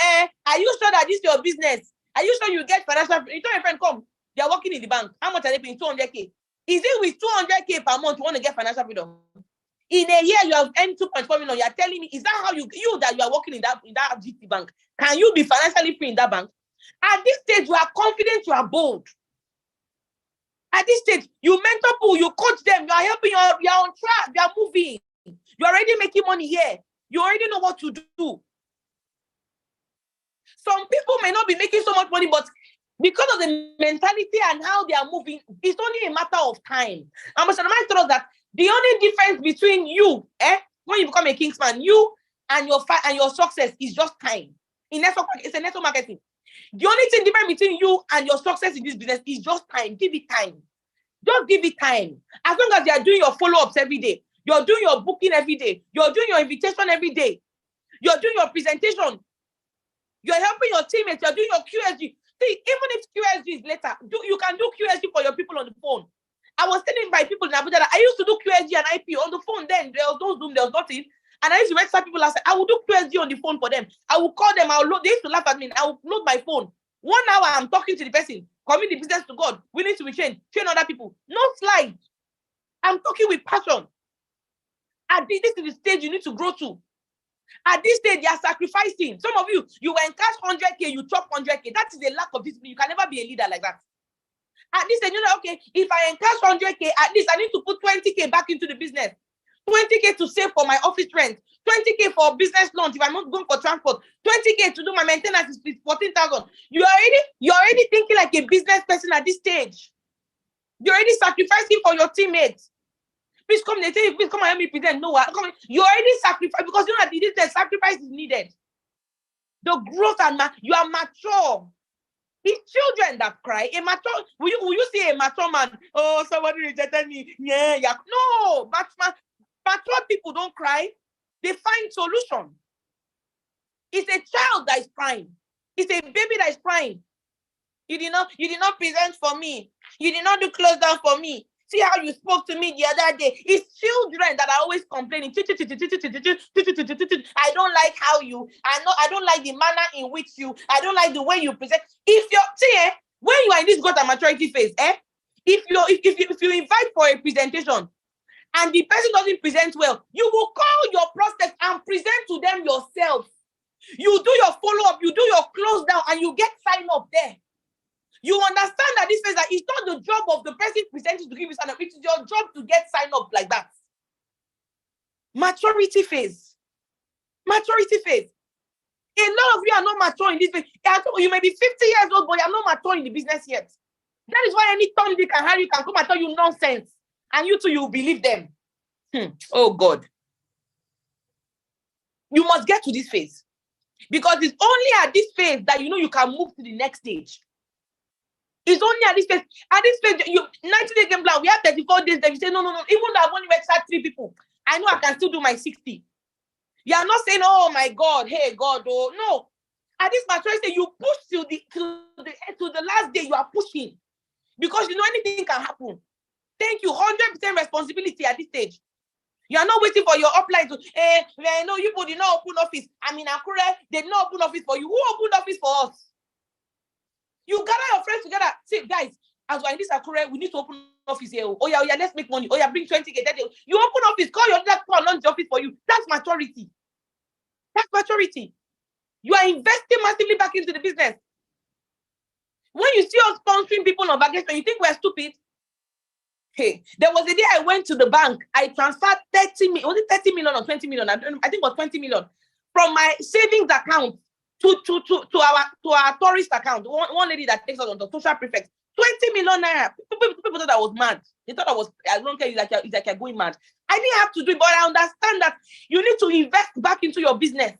are you sure that this is your business? Are you sure you get financial? You tell your friend, come, they are working in the bank. How much are they paying? 200K. Is it with 200K per month you want to get financial freedom? In a year, you have earned 2.4 million. You are telling me, is that how you that you are working in that GT bank? Can you be financially free in that bank? At this stage, you are confident, you are bold. At this stage, you mentor people, you coach them, you are helping, you are on track, you are moving. You're already making money here. You already know what to do. Some people may not be making so much money, but because of the mentality and how they are moving, it's only a matter of time. And Mr. Mike told us that the only difference between you, when you become a Kingsman, you and your success is just time. It's a network marketing. The only thing different between you and your success in this business is just time. Give it time. Just give it time. As long as you are doing your follow-ups every day, you're doing your booking every day, you're doing your invitation every day, you're doing your presentation, you're helping your teammates, you're doing your QSG. See, even if QSG is later, you can do QSG for your people on the phone. I was telling by people in Abuja that I used to do QSG and IP on the phone then. There was no Zoom, there was nothing. And I used to register people last. I would do QSG on the phone for them. I would call them, they used to laugh at me. I would load my phone. 1 hour, I'm talking to the person, commit the business to God, willing to be trained, train other people. No slides. I'm talking with passion. This is the stage you need to grow to. At this stage, you are sacrificing. Some of you will encash 100K, you chop 100K. That is a lack of discipline. You can never be a leader like that. At this stage, okay, if I encash 100K, at least I need to put 20K back into the business. 20K to save for my office rent. 20K for business loans if I'm not going for transport. 20K to do my maintenance is 14,000. You're already thinking like a business person at this stage. You're already sacrificing for your teammates. Please come, they tell you, please come and help me present. No, you already sacrifice because you know that the sacrifice is needed. The growth and you are mature. It's children that cry. A mature, will you see a mature man? Oh, somebody rejected me. Yeah. No, mature people don't cry. They find solution. It's a child that is crying. It's a baby that is crying. You did not present for me. You did not do close down for me. See how you spoke to me the other day. It's children that are always complaining. I don't like how you. I don't like the manner in which you. I don't like the way you present. When you are in this growth and maturity phase, if you invite for a presentation and the person doesn't present well, you will call your prospect and present to them yourself. You do your follow-up, you do your close down, and you get sign up there. You understand that this phase, that it's not the job of the person presenting to give you sign up, it's your job to get sign up like that. Maturity phase. Maturity phase. A lot of you are not mature in this phase. You may be 50 years old, but you are not mature in the business yet. That is why any Tom, Dick, and Harry can come and tell you nonsense. And you too, you believe them. Oh God. You must get to this phase. Because it's only at this phase that you know you can move to the next stage. It's only at this phase. At this phase, 90-day game plan, we have 34 days. Then you say, no. Even though I've only registered 3 people, I know I can still do my 60. You are not saying, oh my God, hey God, oh no. At this maturity, you push to the last day. You are pushing because you know anything can happen. Thank you. 100% responsibility at this stage. You are not waiting for your upline to, no, you did not open office. I mean, Akure, they did not open office for you. Who opened office for us? You gather your friends together. Say, guys, as we're in this Akure, we need to open office here. Oh yeah, let's make money. Oh yeah, bring 20K. You open office, call your leader, call launch office for you. That's maturity. That's maturity. You are investing massively back into the business. When you see us sponsoring people on vacation, you think we're stupid? Hey, there was a day I went to the bank. I transferred 30 million. Was it 30 million or 20 million? I think it was 20 million from my savings account to our tourist account. One lady that takes us on the social prefect. 20 million naira. People thought I was mad. They thought I was, I don't care, it's like you're going mad. I didn't have to do it, but I understand that you need to invest back into your business.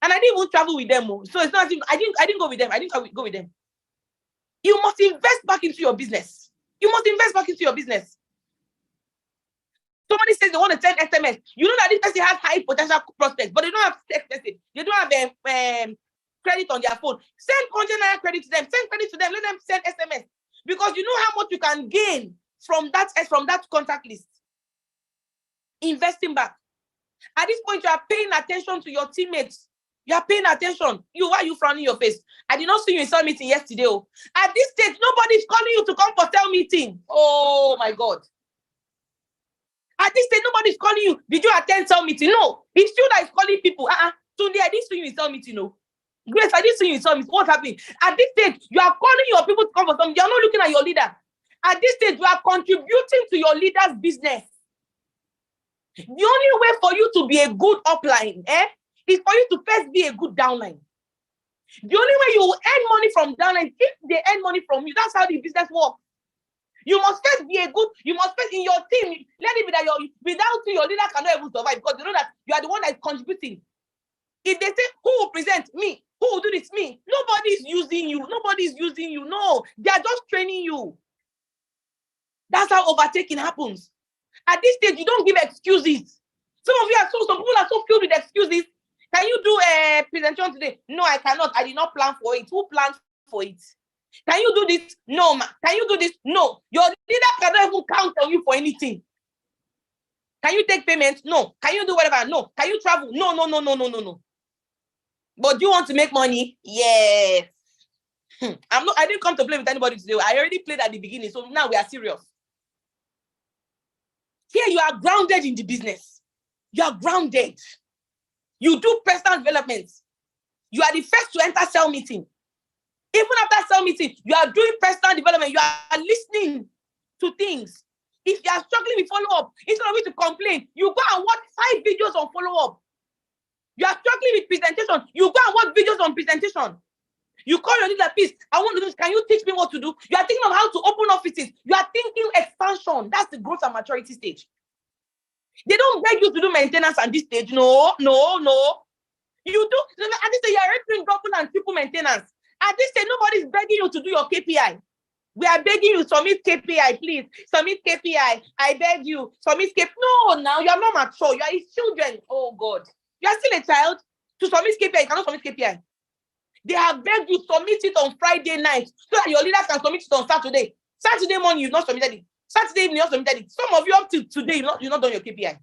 And I didn't even travel with them. So it's not, I didn't go with them. I didn't go with them. You must invest back into your business. You must invest back into your business. Somebody says they want to send SMS. You know that this person has high potential prospects, but they don't have text message. They don't have credit on their phone. Send container credit to them. Send credit to them. Let them send SMS. Because you know how much you can gain from that contact list. Investing back. At this point, you are paying attention to your teammates. You are paying attention. Why are you frowning your face? I did not see you in cell meeting yesterday. At this stage, nobody is calling you to come for cell meeting. Oh my God. At this stage, nobody is calling you. Did you attend cell meeting? No. It's you that is calling people. Today, I didn't see you in cell meeting. No. Grace, I didn't see you in cell meeting. What happened? At this stage, you are calling your people to come for something. You are not looking at your leader. At this stage, you are contributing to your leader's business. The only way for you to be a good upline, is for you to first be a good downline. The only way you will earn money from downline, if they earn money from you, that's how the business works. You must first be a good, you must first in your team, let it be that without you, your leader cannot even survive because you know that you are the one that is contributing. If they say, who will present? Me. Who will do this? Me. Nobody is using you. Nobody is using you. No, they are just training you. That's how overtaking happens. At this stage, you don't give excuses. Some people are so filled with excuses. Can you do a presentation today? No, I cannot. I did not plan for it. Who planned for it? Can you do this? No, ma. Can you do this? No. Your leader cannot even count on you for anything. Can you take payment? No. Can you do whatever? No. Can you travel? No. But do you want to make money? Yes. I didn't come to play with anybody today. I already played at the beginning, so now we are serious. Here you are grounded in the business. You are grounded. You do personal development. You are the first to enter cell meeting. Even after cell meeting, you are doing personal development. You are listening to things. If you are struggling with follow-up, instead of you to complain, you go and watch 5 videos on follow-up. You are struggling with presentation, you go and watch videos on presentation. You call your leader, please, I want to do this. Can you teach me what to do? You are thinking of how to open offices. You are thinking expansion. That's the growth and maturity stage. They don't beg you to do maintenance at this stage. No. You do. At this stage, you are already doing double and triple maintenance. At this stage, nobody's begging you to do your KPI. We are begging you, submit KPI, please. Submit KPI. I beg you, submit KPI. No, now you are not mature. You are his children. Oh, God. You are still a child. To submit KPI, you cannot submit KPI. They have begged you submit it on Friday night so that your leader can submit it on Saturday. Saturday morning, you've not submitted it. Saturday evening, you have submitted it. Some of you up to today, you've not done your KPI.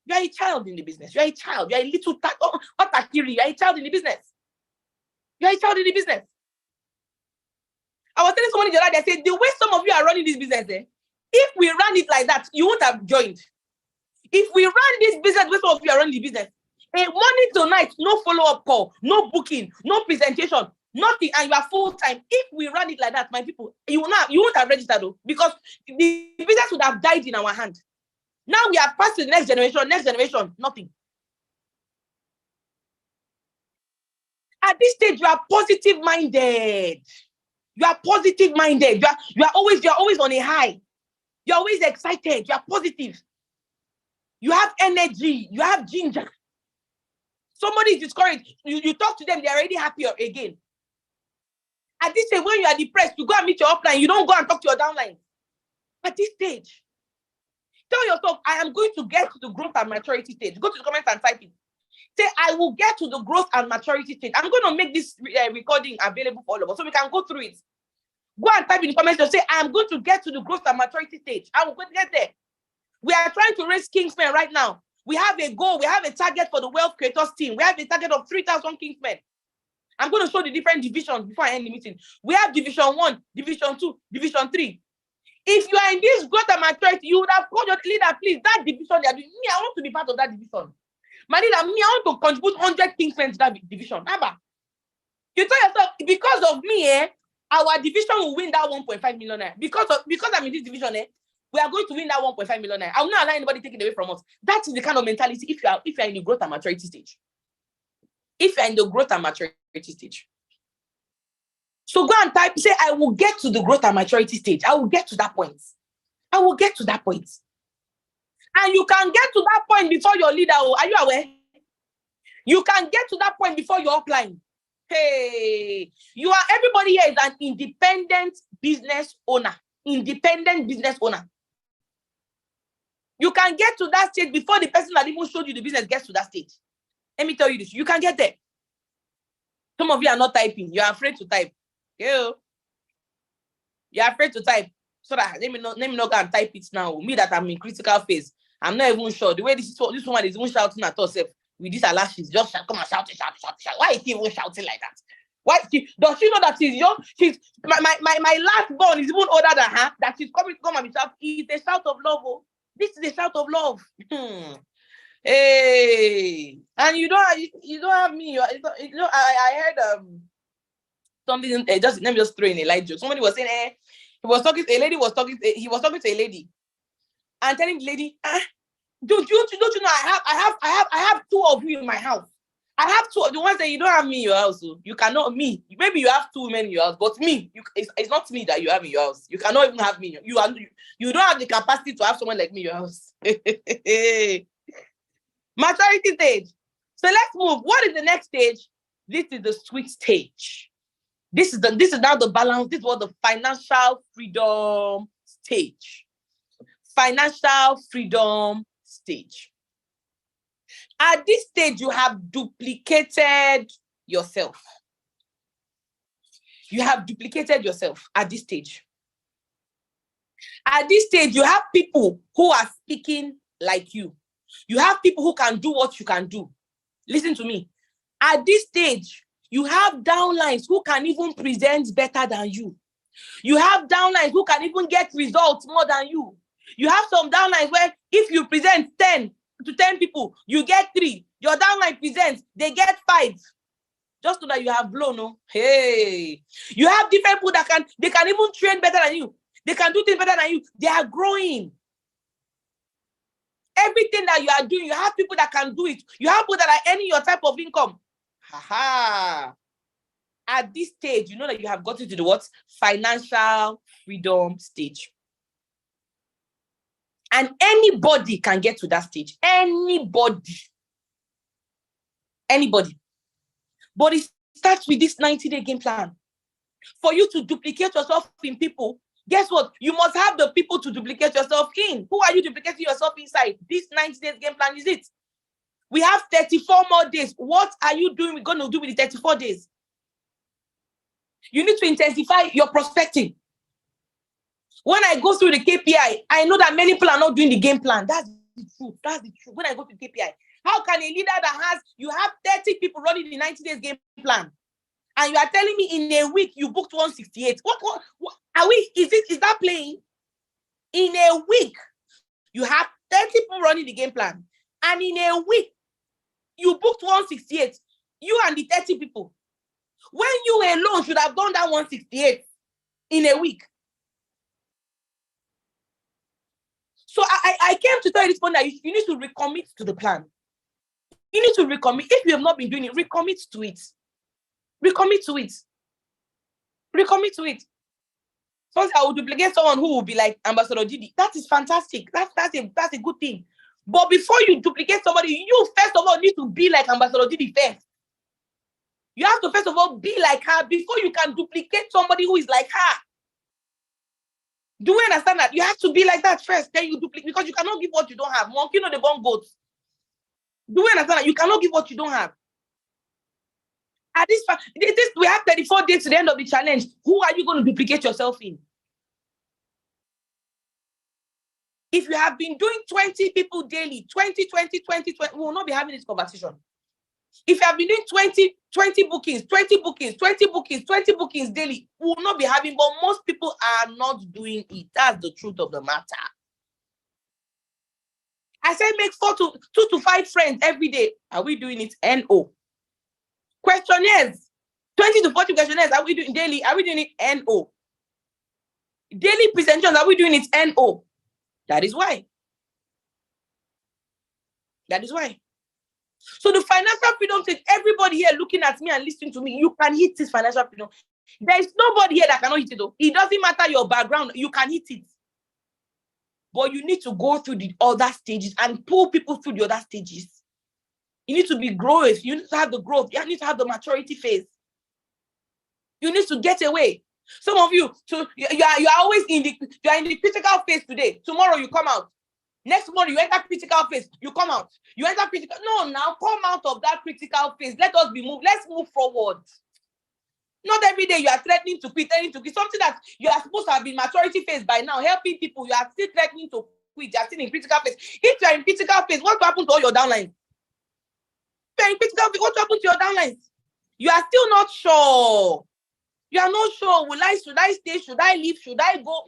You are a child in the business. You are a child. You are a little otakiri. You are a child in the business. You are a child in the business. I was telling somebody the other day, I said, the way some of you are running this business, if we ran it like that, you won't have joined. If we run this business, with all of you are running the business. A morning to night, no follow-up call, no booking, no presentation, nothing, and you are full-time. If we run it like that, my people, you won't have registered though, because the business would have died in our hand. Now we are passed to the next generation, nothing. At this stage, you are positive-minded. You are positive-minded. You are always on a high. You're always excited. You are positive. You have energy. You have ginger. Somebody is discouraged. You talk to them, they're already happy again. At this stage, when you are depressed, you go and meet your upline. You don't go and talk to your downline. At this stage, tell yourself, I am going to get to the growth and maturity stage. Go to the comments and type it. Say, I will get to the growth and maturity stage. I'm going to make this recording available for all of us so we can go through it. Go and type in the comments and say, I am going to get to the growth and maturity stage. I will go to get there. We are trying to raise Kingsmen right now. We have a goal. We have a target for the Wealth Creators team. We have a target of 3,000 Kingsmen. I'm going to show the different divisions before I end the meeting. We have Division 1, Division 2, Division 3. If you are in this growth and maturity, you would have called your leader, please, that division they are doing. Me, I want to be part of that division. My leader, me, I want to contribute 100 Kingsmen to that division. Abba. You tell yourself, because of me, our division will win that 1.5 million. Because I'm in this division, we are going to win that 1.5 million. I will not allow anybody take it away from us. That is the kind of mentality if you are in the growth and maturity stage. If you are in the growth and maturity stage. So go and type, say, I will get to the growth and maturity stage. I will get to that point. I will get to that point. And you can get to that point before your leader. Are you aware? You can get to that point before you're applying. Hey, everybody here is an independent business owner. Independent business owner. You can get to that stage before the person that even showed you the business gets to that stage. Let me tell you this. You can get there. Some of you are not typing. You are afraid to type. You are afraid to type. So that let me not go and type it now. Me that I'm in critical phase. I'm not even sure. The way this woman is even shouting at herself with these eyelashes. Just come and shout. Why is she even shouting like that? Why does she know that she's young? My last born is even older than her. That she's coming to come and be shout. It's a shout of love. Oh. This is a shout of love. Hey, and you don't have me. I heard something. Let me just throw in a light joke. Somebody was saying, he was talking to a lady, and telling the lady, don't you know I have two of you in my house. I have two. The ones that you don't have me in your house. So you cannot me. Maybe you have two men in your house, but me, it's not me that you have in your house. You cannot even have me. You don't have the capacity to have someone like me in your house. Maturity stage. So let's move. What is the next stage? This is the sweet stage. This is now the balance. This was the financial freedom stage. Financial freedom stage. At this stage, you have duplicated yourself. You have duplicated yourself at this stage. At this stage, you have people who are speaking like you. You have people who can do what you can do. Listen to me. At this stage, you have downlines who can even present better than you. You have downlines who can even get results more than you. You have some downlines where if you present 10 to 10 people, you get 3. Your downline presents, they get 5. Just so that you have blown, no? Hey. You have different people that can even train better than you. They can do things better than you. They are growing. Everything that you are doing, you have people that can do it. You have people that are earning your type of income. At this stage, you know that you have gotten to the what? Financial freedom stage. And anybody can get to that stage. Anybody. But it starts with this 90-day game plan. For you to duplicate yourself in people, guess what? You must have the people to duplicate yourself in. Who are you duplicating yourself inside? This 90 days game plan is it. We have 34 more days. What are you doing? We're going to do with the 34 days. You need to intensify your prospecting. When I go through the KPI, I know that many people are not doing the game plan. That's the truth. When I go to the KPI, how can a leader that you have 30 people running the 90 days game plan, and you are telling me in a week you booked 168? What are we? Is that playing? In a week, you have 30 people running the game plan. And in a week, you booked 168. You and the 30 people. When you alone should have done that 168 in a week. So I came to tell you this point that you need to recommit to the plan. You need to recommit. If you have not been doing it, recommit to it. Recommit to it. Recommit to it. Sometimes I will duplicate someone who will be like Ambassador Didi. That is fantastic. That's a good thing. But before you duplicate somebody, you first of all need to be like Ambassador Didi first. You have to first of all be like her before you can duplicate somebody who is like her. Do you understand that? You have to be like that first, then you duplicate, because you cannot give what you don't have. Monkey know the born goats. Do you understand that? You cannot give what you don't have. At this we have 34 days to the end of the challenge. Who are you going to duplicate yourself in? If you have been doing 20 people daily, 20, we will not be having this conversation. If you have been doing 20 bookings daily, we will not be having, but most people are not doing it. That's the truth of the matter. I said make 2 to 5 friends every day. Are we doing it? No. Questionnaires, 20 to 40 questionnaires, are we doing daily? Are we doing it? No. Daily presentations, are we doing it? No. That is why. That is why. So the financial freedom thing, everybody here looking at me and listening to me, you can hit this financial freedom. There is nobody here that cannot hit it though. It doesn't matter your background, you can hit it. But you need to go through the other stages and pull people through the other stages. You need to be growth. You need to have the growth. You need to have the maturity phase. You need to get away. Some of you, so you are always in the critical phase today. Tomorrow you come out. Next morning you enter critical phase. You come out. You enter critical. No, now come out of that critical phase. Let us be moved. Let's move forward. Not every day you are threatening to quit. Something that you are supposed to have been maturity phase by now, helping people. You are still threatening to quit. You are still in critical phase. If you are in critical phase, what will happen to all your downlines? If you are in critical phase, what will happen to your downlines? You are still not sure. You are not sure. Should I stay? Should I leave? Should I go?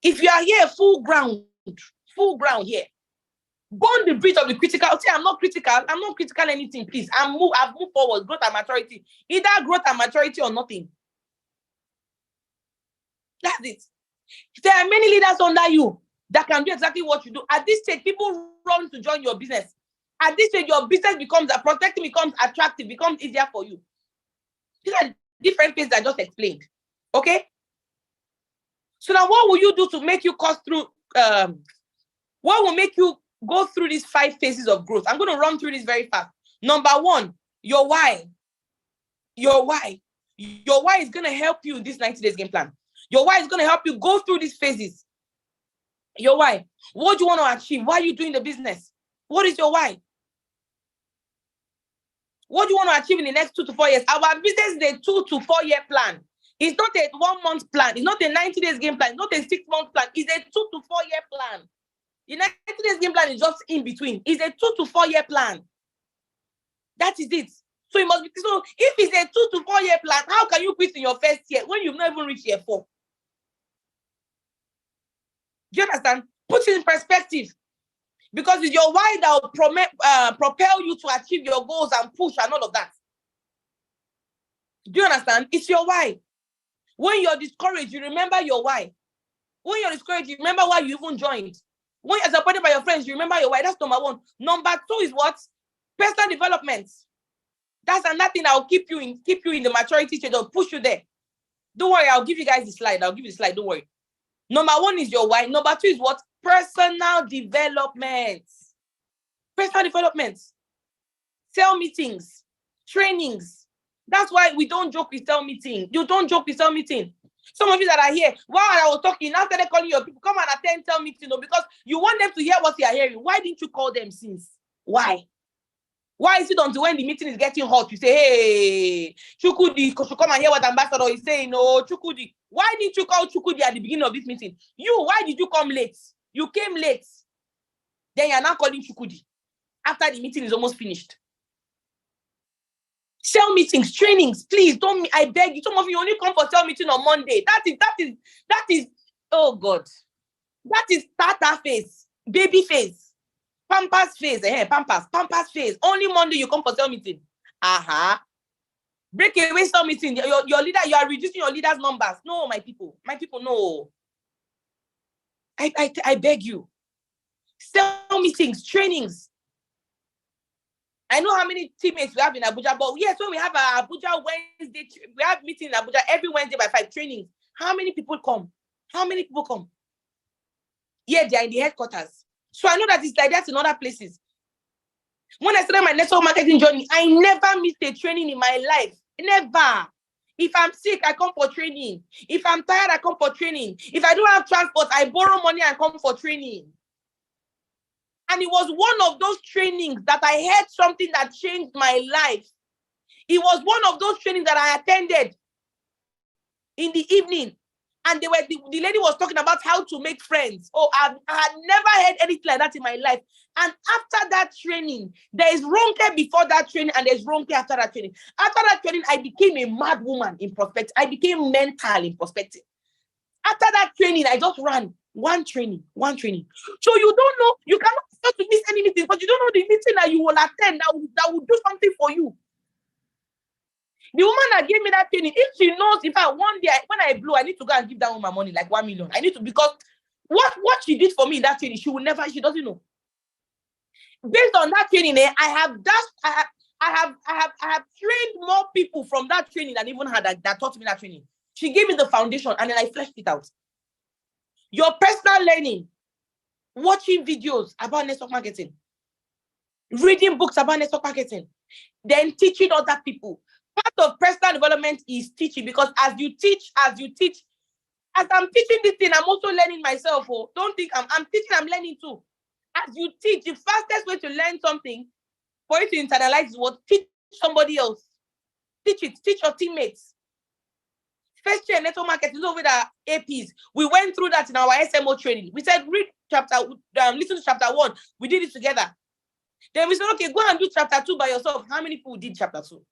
If you are here, full ground here. Burn the bridge of the critical. See, I'm not critical. I'm not critical anything, please. I've moved forward. Growth and maturity. Either growth and maturity or nothing. That's it. There are many leaders under you that can do exactly what you do. At this stage, people run to join your business. At this stage, your business protecting becomes attractive, becomes easier for you. These are different things I just explained. Okay? So now what will you do to make you what will make you go through these 5 phases of growth? I'm going to run through this very fast. Number 1, your why. Your why. Your why is going to help you in this 90 days game plan. Your why is going to help you go through these phases. Your why. What do you want to achieve? Why are you doing the business? What is your why? What do you want to achieve in the next 2 to 4 years? Our business is a 2 to 4 year plan. It's not a 1 month plan. It's not a 90 days game plan. It's not a 6 month plan. It's a 2 to 4 year plan. The 90 days game plan is just in between. It's a 2 to 4 year plan. That is it. So it must be. So if it's a 2 to 4 year plan, how can you quit in your first year when you've not even reached year 4? Do you understand? Put it in perspective. Because it's your why that will propel you to achieve your goals and push and all of that. Do you understand? It's your why. When you're discouraged, you remember your why. When you're discouraged, you remember why you even joined. When you're supported by your friends, you remember your why. That's number 1. Number 2 is what? Personal development. That's another thing that will keep you in the maturity stage or push you there. Don't worry, I'll give you guys the slide. Don't worry. Number 1 is your why. Number 2 is what? Personal development. Personal development. Cell meetings, trainings. That's why we don't joke with cell meeting. You don't joke with cell meeting. Some of you that are here, while I was talking, now started calling your people, come and attend cell meeting, because you want them to hear what they are hearing. Why didn't you call them since? Why? Why is it until when the meeting is getting hot, you say, hey, Chukudi, should come and hear what Ambassador is saying? No, Chukudi. Why didn't you call Chukudi at the beginning of this meeting? Why did you come late? You came late. Then you're now calling Chukudi after the meeting is almost finished. Cell meetings, trainings, please don't. I beg you. Some of you only come for cell meeting on Monday. That is. Oh God, That is starter phase, baby phase, pampers phase, pampers phase. Only Monday you come for cell meeting. Break away cell meeting. Your leader, you are reducing your leader's numbers. No, my people, no. I beg you. Cell meetings, trainings. I know how many teammates we have in Abuja, but yes, when we have a Abuja Wednesday, we have meeting in Abuja every Wednesday by 5 trainings. How many people come? Yeah, they are in the headquarters. So I know that it's like that in other places. When I started my network marketing journey, I never missed a training in my life. Never. If I'm sick, I come for training. If I'm tired, I come for training. If I don't have transport, I borrow money and come for training. And it was one of those trainings that I heard something that changed my life. It was one of those trainings that I attended in the evening. And the lady was talking about how to make friends. Oh, I had never heard anything like that in my life. And after that training, there is Ronke before that training, and there's Ronke after that training. After that training, I became a mad woman in prospecting. I became mental in prospecting. After that training, I just ran one training. So you don't know, you cannot afford to miss any meeting, but you don't know the meeting that you will attend that will do something for you. The woman that gave me that training, if she knows, if I one day when I blow, I need to go and give that woman money, like 1 million. I need to, because what she did for me in that training, she doesn't know. Based on that training, I have trained more people from that training than even her that taught me that training. She gave me the foundation and then I fleshed it out. Your personal learning, watching videos about network marketing, reading books about network marketing, then teaching other people. Part of personal development is teaching, because as you teach, as I'm teaching this thing, I'm also learning myself. Oh, don't think I'm teaching, I'm learning too. As you teach, the fastest way to learn something for you to internalize is what? Teach somebody else. Teach your teammates. First year network marketing over the APs. We went through that in our SMO training. We said, listen to chapter 1. We did it together. Then we said, okay, go and do chapter 2 by yourself. How many people did chapter 2?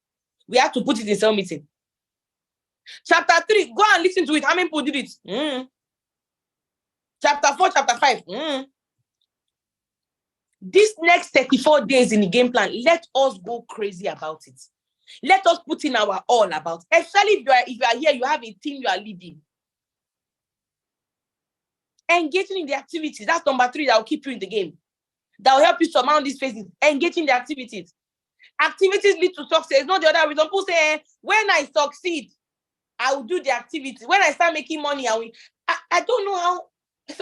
We had to put it in cell meeting. Chapter 3, go and listen to it. How many people did it? Chapter 4, chapter 5. This next 34 days in the game plan, let us go crazy about it. Let us put in our all about it. Especially if you are here, you have a team you are leading. Engaging in the activities. That's number 3 that will keep you in the game. That will help you surmount these phases. Engaging in the activities. Activities lead to success, not the other way. Some people say, when I succeed, I will do the activity. When I start making money, I don't know how. You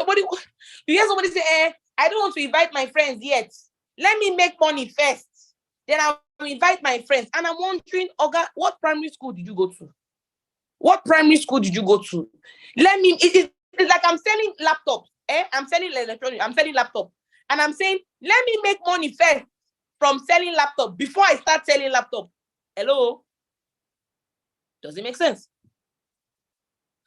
hear somebody say, I don't want to invite my friends yet. Let me make money first. Then I'll invite my friends. And I'm wondering, Oga, what primary school did you go to? It's like I'm selling laptops. I'm selling electronics. I'm selling laptop. And I'm saying, let me make money first from selling laptop before I start selling laptop. Hello? Does it make sense?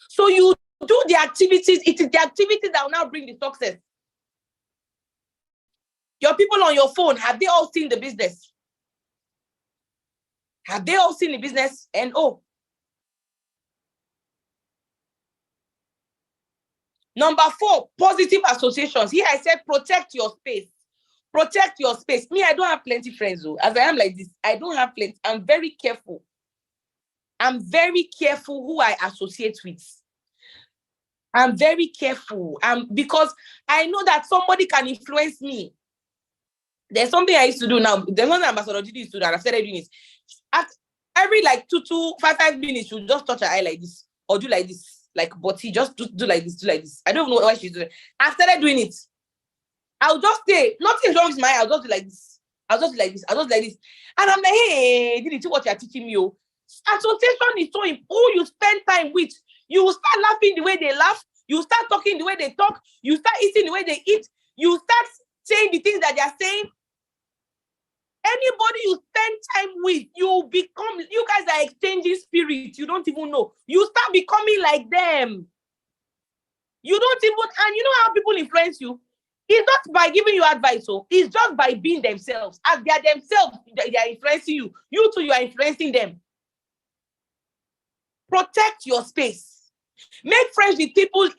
So you do the activities. It is the activities that will now bring the success. Your people on your phone, have they all seen the business? Have they all seen the business? And number 4, positive associations. Here I said protect your space. Protect your space. Me, I don't have plenty friends though. As I am like this, I don't have plenty. I'm very careful. Who I associate with. I'm very careful. Because I know that somebody can influence me. There's something I used to do now. There's one Ambassador Didi used to do, and I've started doing it. Every like 5 minutes, she'll just touch her eye like this, or do like this, like Boti, just do like this. I don't know why she's doing it. I've started doing it. I'll just say, nothing's wrong with my eye. I'll just do like this. And I'm like, hey, Didi, see what you're teaching me? Association is so important. Who you spend time with, you will start laughing the way they laugh. You start talking the way they talk. You start eating the way they eat. You start saying the things that they are saying. Anybody you spend time with, you guys are exchanging spirits. You don't even know. You start becoming like them. You don't even, and you know how people influence you? It's not by giving you advice, it's just by being themselves. As they are themselves, they are influencing you. You too, you are influencing them. Protect your space. Make friends with people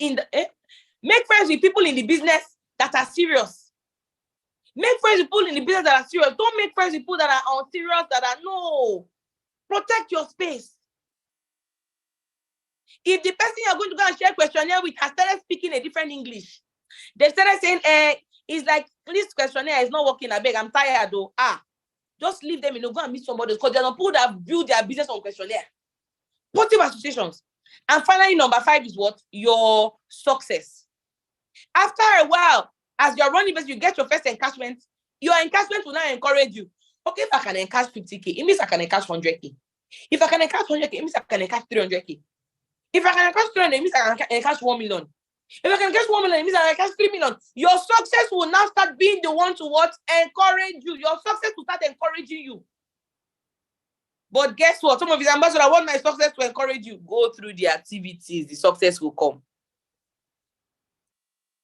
Make friends with people in the business that are serious. Make friends with people in the business that are serious. Don't make friends with people that are unserious, that are no. Protect your space. If the person you're going to go and share questionnaire with has started speaking a different English, they started saying, it's like, this questionnaire is not working. I beg, I'm tired though. Just leave them, go and meet somebody, because they're not people that have built their business on questionnaire. Positive associations. And finally, number 5 is what? Your success. After a while, as you're running business, you get your first encashment. Your encashment will now encourage you. Okay, if I can encash 50K, it means I can encash 100K. If I can encash 100K, it means I can encash 300K. If I can encash 300, it means I can encash 1 million. If I can encash 1 million, it means I can encash 3 million. Your success will now start being the one to what? Encourage you. Your success will start encouraging you. But guess what? Some of his ambassadors, I want my success to encourage you. Go through the activities, the success will come.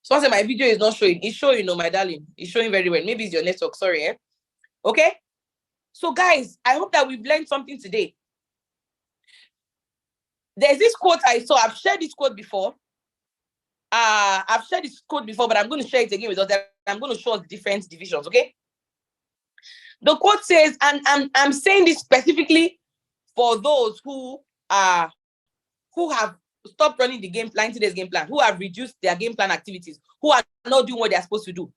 So my video is not showing. It's showing, my darling. It's showing very well. Maybe it's your network. Sorry. Okay. So guys, I hope that we've learned something today. There's this quote I saw. I've shared this quote before. But I'm going to share it again with us. I'm going to show us different divisions. Okay. The quote says, and I'm saying this specifically for those who have stopped running the game plan, today's game plan, who have reduced their game plan activities, who are not doing what they're supposed to do.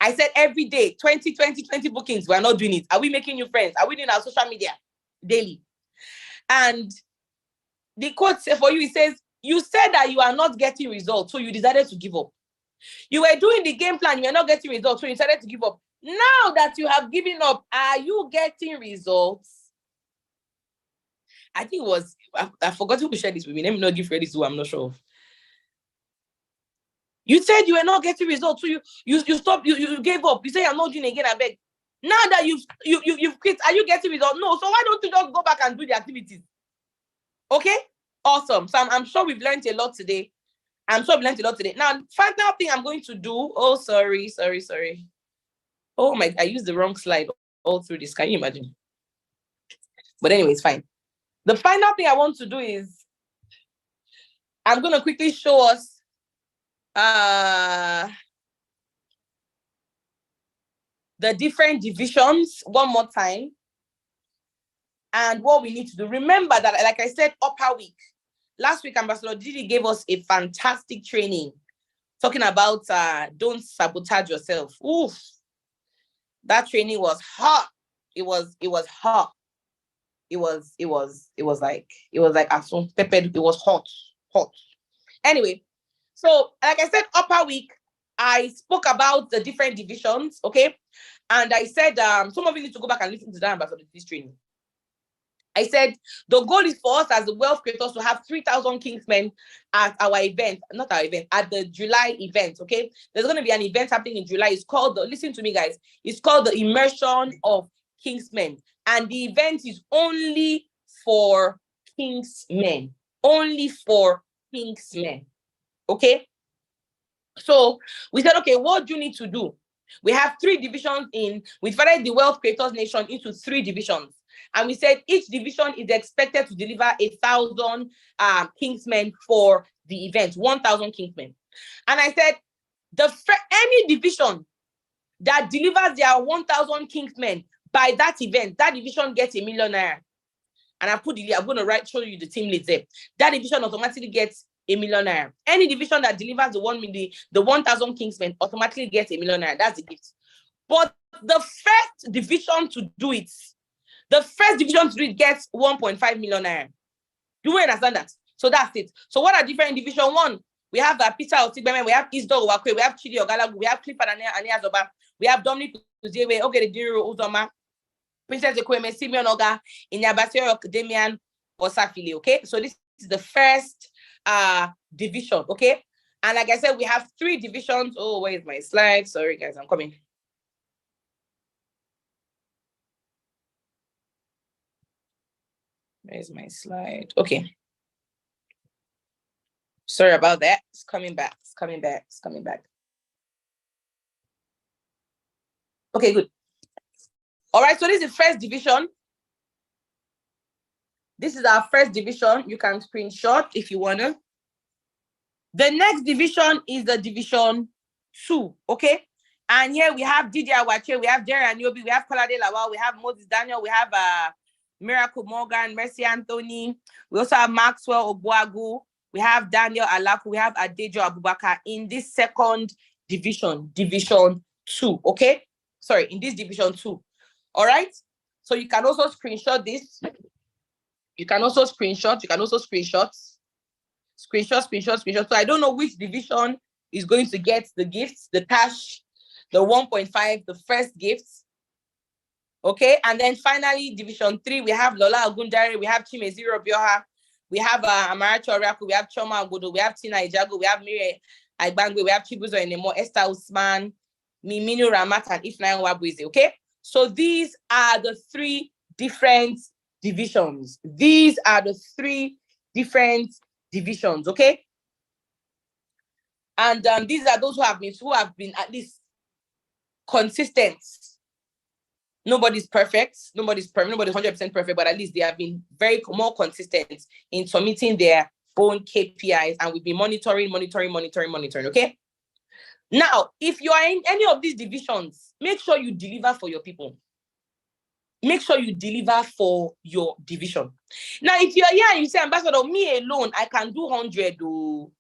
I said every day, 20 bookings, we are not doing it. Are we making new friends? Are we doing our social media daily? And the quote for you, it says, you said that you are not getting results, so you decided to give up. You were doing the game plan, you are not getting results, so you decided to give up. Now that you have given up, are you getting results? I think it was, I forgot who shared this with me. Let me not give credit to who I'm not sure of. You said you were not getting results, so you stopped, you gave up. You say I'm not doing again, I beg. Now that you've quit, are you getting results? No, so why don't you just go back and do the activities? Okay? Awesome. So I'm sure we've learned a lot today. Now, final thing I'm going to do. Oh, sorry. Oh my, I used the wrong slide all through this. Can you imagine? But anyway, it's fine. The final thing I want to do is I'm going to quickly show us the different divisions one more time and what we need to do. Remember that, like I said, upper week. Last week, Ambassador Didi gave us a fantastic training talking about don't sabotage yourself. Oof. That training was hot. It was hot. It was like asun peppered. It was hot. Anyway, so like I said, upper week, I spoke about the different divisions, okay? And I said, some of you need to go back and listen to that Ambassador Didi's training. I said, the goal is for us as the wealth creators to have 3,000 Kingsmen at our event, not our event, at the July event, okay? There's going to be an event happening in July. It's called, listen to me, guys. It's called the Immersion of Kingsmen. And the event is only for Kingsmen. Only for Kingsmen, okay? So we said, okay, what do you need to do? We have 3 divisions we divided the Wealth Creators Nation into 3 divisions. And we said each division is expected to deliver 1,000 Kingsmen for the event, 1,000 Kingsmen. And I said, any division that delivers their 1,000 Kingsmen by that event, that division gets $1 million. And I'm going to show you the team leads there. That division automatically gets $1 million. Any division that delivers the 1,000 Kingsmen automatically gets $1 million. That's the gift. But the first division to do it gets 1.5 million. Do you understand that? So that's it. So what are different in division 1? We have Peter Otigbeme, we have Isdo Owakwe, we have Chidi Ogalagu, we have Clifford Aniazoba, we have Dominic Uzewe, Ogedediro Uzoma, Princess Ekweme, Simeon Oga, Inyabasio Damian Osafili, okay? So this is the first division, okay? And like I said, we have 3 divisions. Oh, where is my slide? Sorry, guys, I'm coming. Where's my slide? Okay. Sorry about that. It's coming back. Okay, good. All right, so this is the first division. This is our first division. You can screenshot if you want to. The next division is the division 2, okay? And here we have Didi Awache, we have Jerry Anyobi, we have Kolade Lawal, we have Moses Daniel, we have Miracle Morgan, Mercy Anthony, we also have Maxwell Obuagu, we have Daniel Alaku, we have Adejo Abubakar in this second division, division 2, okay? Sorry, in this division 2, all right? So you can also screenshot this. You can also screenshot, screenshot. So I don't know which division is going to get the gifts, the cash, the 1.5, the first gifts. Okay, and then finally, division 3, we have Lola Ogundare, we have Chimeziro Bioha, we have Amarachi Oraku, we have Choma Agudo, we have Tina Ijago, we have Mire Agbangwe, we have Chibuzo Enemo, Esther Usman, Miminu Ramat, and Ifnayan Wabuize. Okay, so these are the 3 different divisions. These are the 3 different divisions, okay? And these are those who have been at least consistent. Nobody's perfect. Nobody's 100% perfect, but at least they have been more consistent in submitting their own KPIs, and we've been monitoring, okay? Now, if you are in any of these divisions, make sure you deliver for your people. Make sure you deliver for your division. Now, if you're here and you say, Ambassador, me alone, I can do 100. Oh.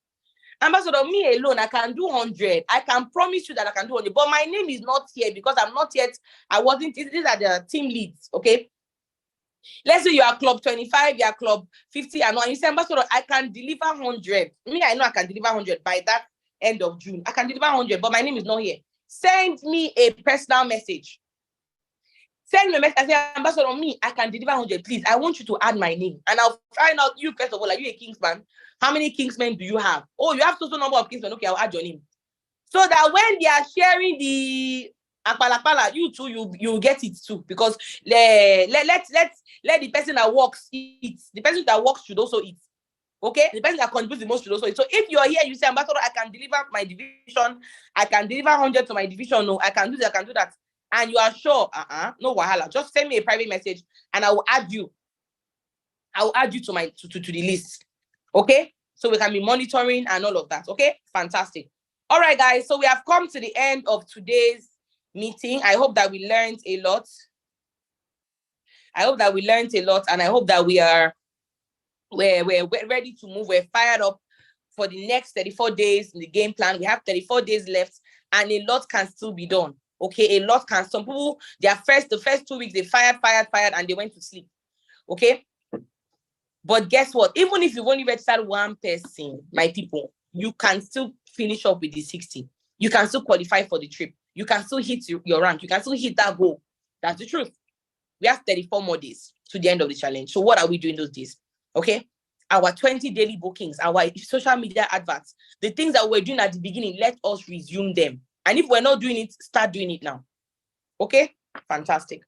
Ambassador, me alone, I can do 100. I can promise you that I can do 100. But my name is not here because I'm not yet, these are the team leads, okay? Let's say you are club 25, you are club 50, and you say, Ambassador, I can deliver 100. Me, I know I can deliver 100 by that end of June. I can deliver 100, but my name is not here. Send me a personal message. Send me a message. I say, Ambassador, me, I can deliver 100. Please, I want you to add my name. And I'll find out you, first of all, are you a Kingsman? How many Kingsmen do you have? Oh, you have so number of Kingsmen. Okay, I'll add your name. So that when they are sharing the Akpalakpala, you too, you get it too. Because let the person that works eat. The person that works should also eat. Okay? The person that contributes the most should also eat. So if you are here, you say, Ambassador, I can deliver my division. I can deliver 100 to my division. No, I can do that. I can do that. And you are sure, no wahala. Just send me a private message and I will add you. I will add you to my to the list. Okay? So we can be monitoring and all of that. Okay? Fantastic. All right, guys. So we have come to the end of today's meeting. I hope that we learned a lot. And I hope that we're ready to move. We're fired up for the next 34 days in the game plan. We have 34 days left and a lot can still be done. Okay, a lot can. Some people, the first 2 weeks, they fired, and they went to sleep. Okay, but guess what? Even if you've only registered one person, my people, you can still finish up with the 60. You can still qualify for the trip. You can still hit your rank. You can still hit that goal. That's the truth. We have 34 more days to the end of the challenge. So what are we doing those days? Okay, our 20 daily bookings, our social media adverts, the things that we're doing at the beginning, let us resume them. And if we're not doing it, start doing it now. Okay? Fantastic.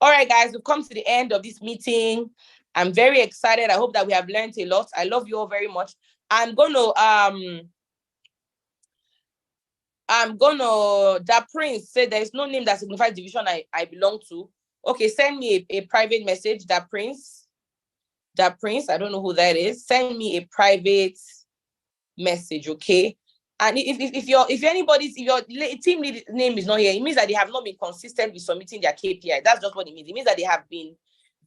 All right, guys, we've come to the end of this meeting. I'm very excited. I hope that we have learned a lot. I love you all very much. I'm gonna that Prince said there is no name that signifies division I belong to. Okay, send me a private message. That Prince, I don't know who that is. Send me a private message, okay? And if your team lead name is not here, it means that they have not been consistent with submitting their KPI. That's just what it means. It means that they have been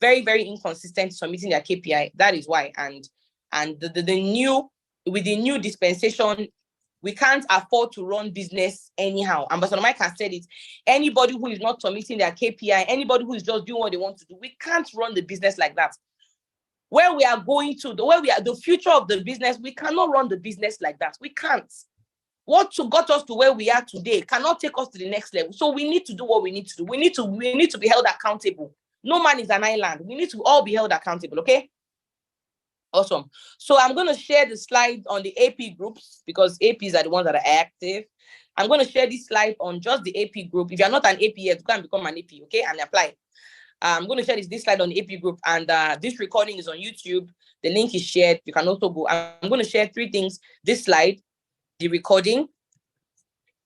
very, very inconsistent submitting their KPI. That is why. And with the new dispensation, we can't afford to run business anyhow. Ambassador Mike has said it. Anybody who is not submitting their KPI, anybody who is just doing what they want to do, we can't run the business like that. Where we are going to, the future of the business, we cannot run the business like that. We can't. What got us to where we are today cannot take us to the next level. So we need to do what we need to do. We need to be held accountable. No man is an island. We need to all be held accountable, okay? Awesome. So I'm going to share the slide on the AP groups because APs are the ones that are active. I'm going to share this slide on just the AP group. If you're not an AP yet, go and become an AP, okay? And apply. I'm going to share this slide on the AP group, and this recording is on YouTube. The link is shared. You can also go. I'm going to share 3 things. This slide, the recording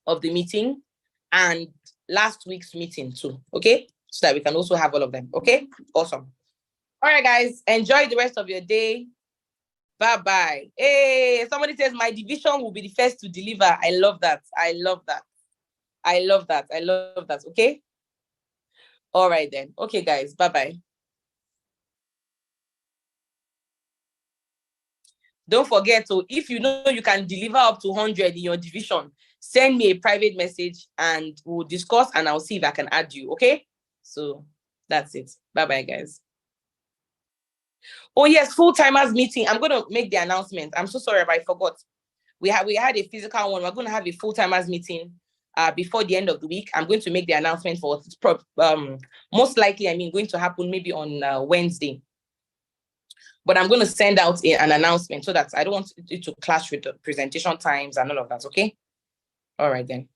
of the meeting, and last week's meeting too, okay? So that we can also have all of them, okay? Awesome. All right, guys, enjoy the rest of your day. Bye-bye. Hey, somebody says my division will be the first to deliver. I love that. I love that. I love that. I love that. Okay. All right then. Okay, guys. Bye-bye. Don't forget, so if you know you can deliver up to 100 in your division, send me a private message and we'll discuss and I'll see if I can add you. Okay. So that's it. Bye-bye, guys. Oh yes, full-timers meeting. I'm going to make the announcement. I'm so sorry, but I forgot. We had a physical one. We're going to have a full-timers meeting before the end of the week. I'm going to make the announcement for most likely, going to happen maybe on Wednesday. But I'm going to send out an announcement so that I don't want it to clash with the presentation times and all of that. Okay. All right then.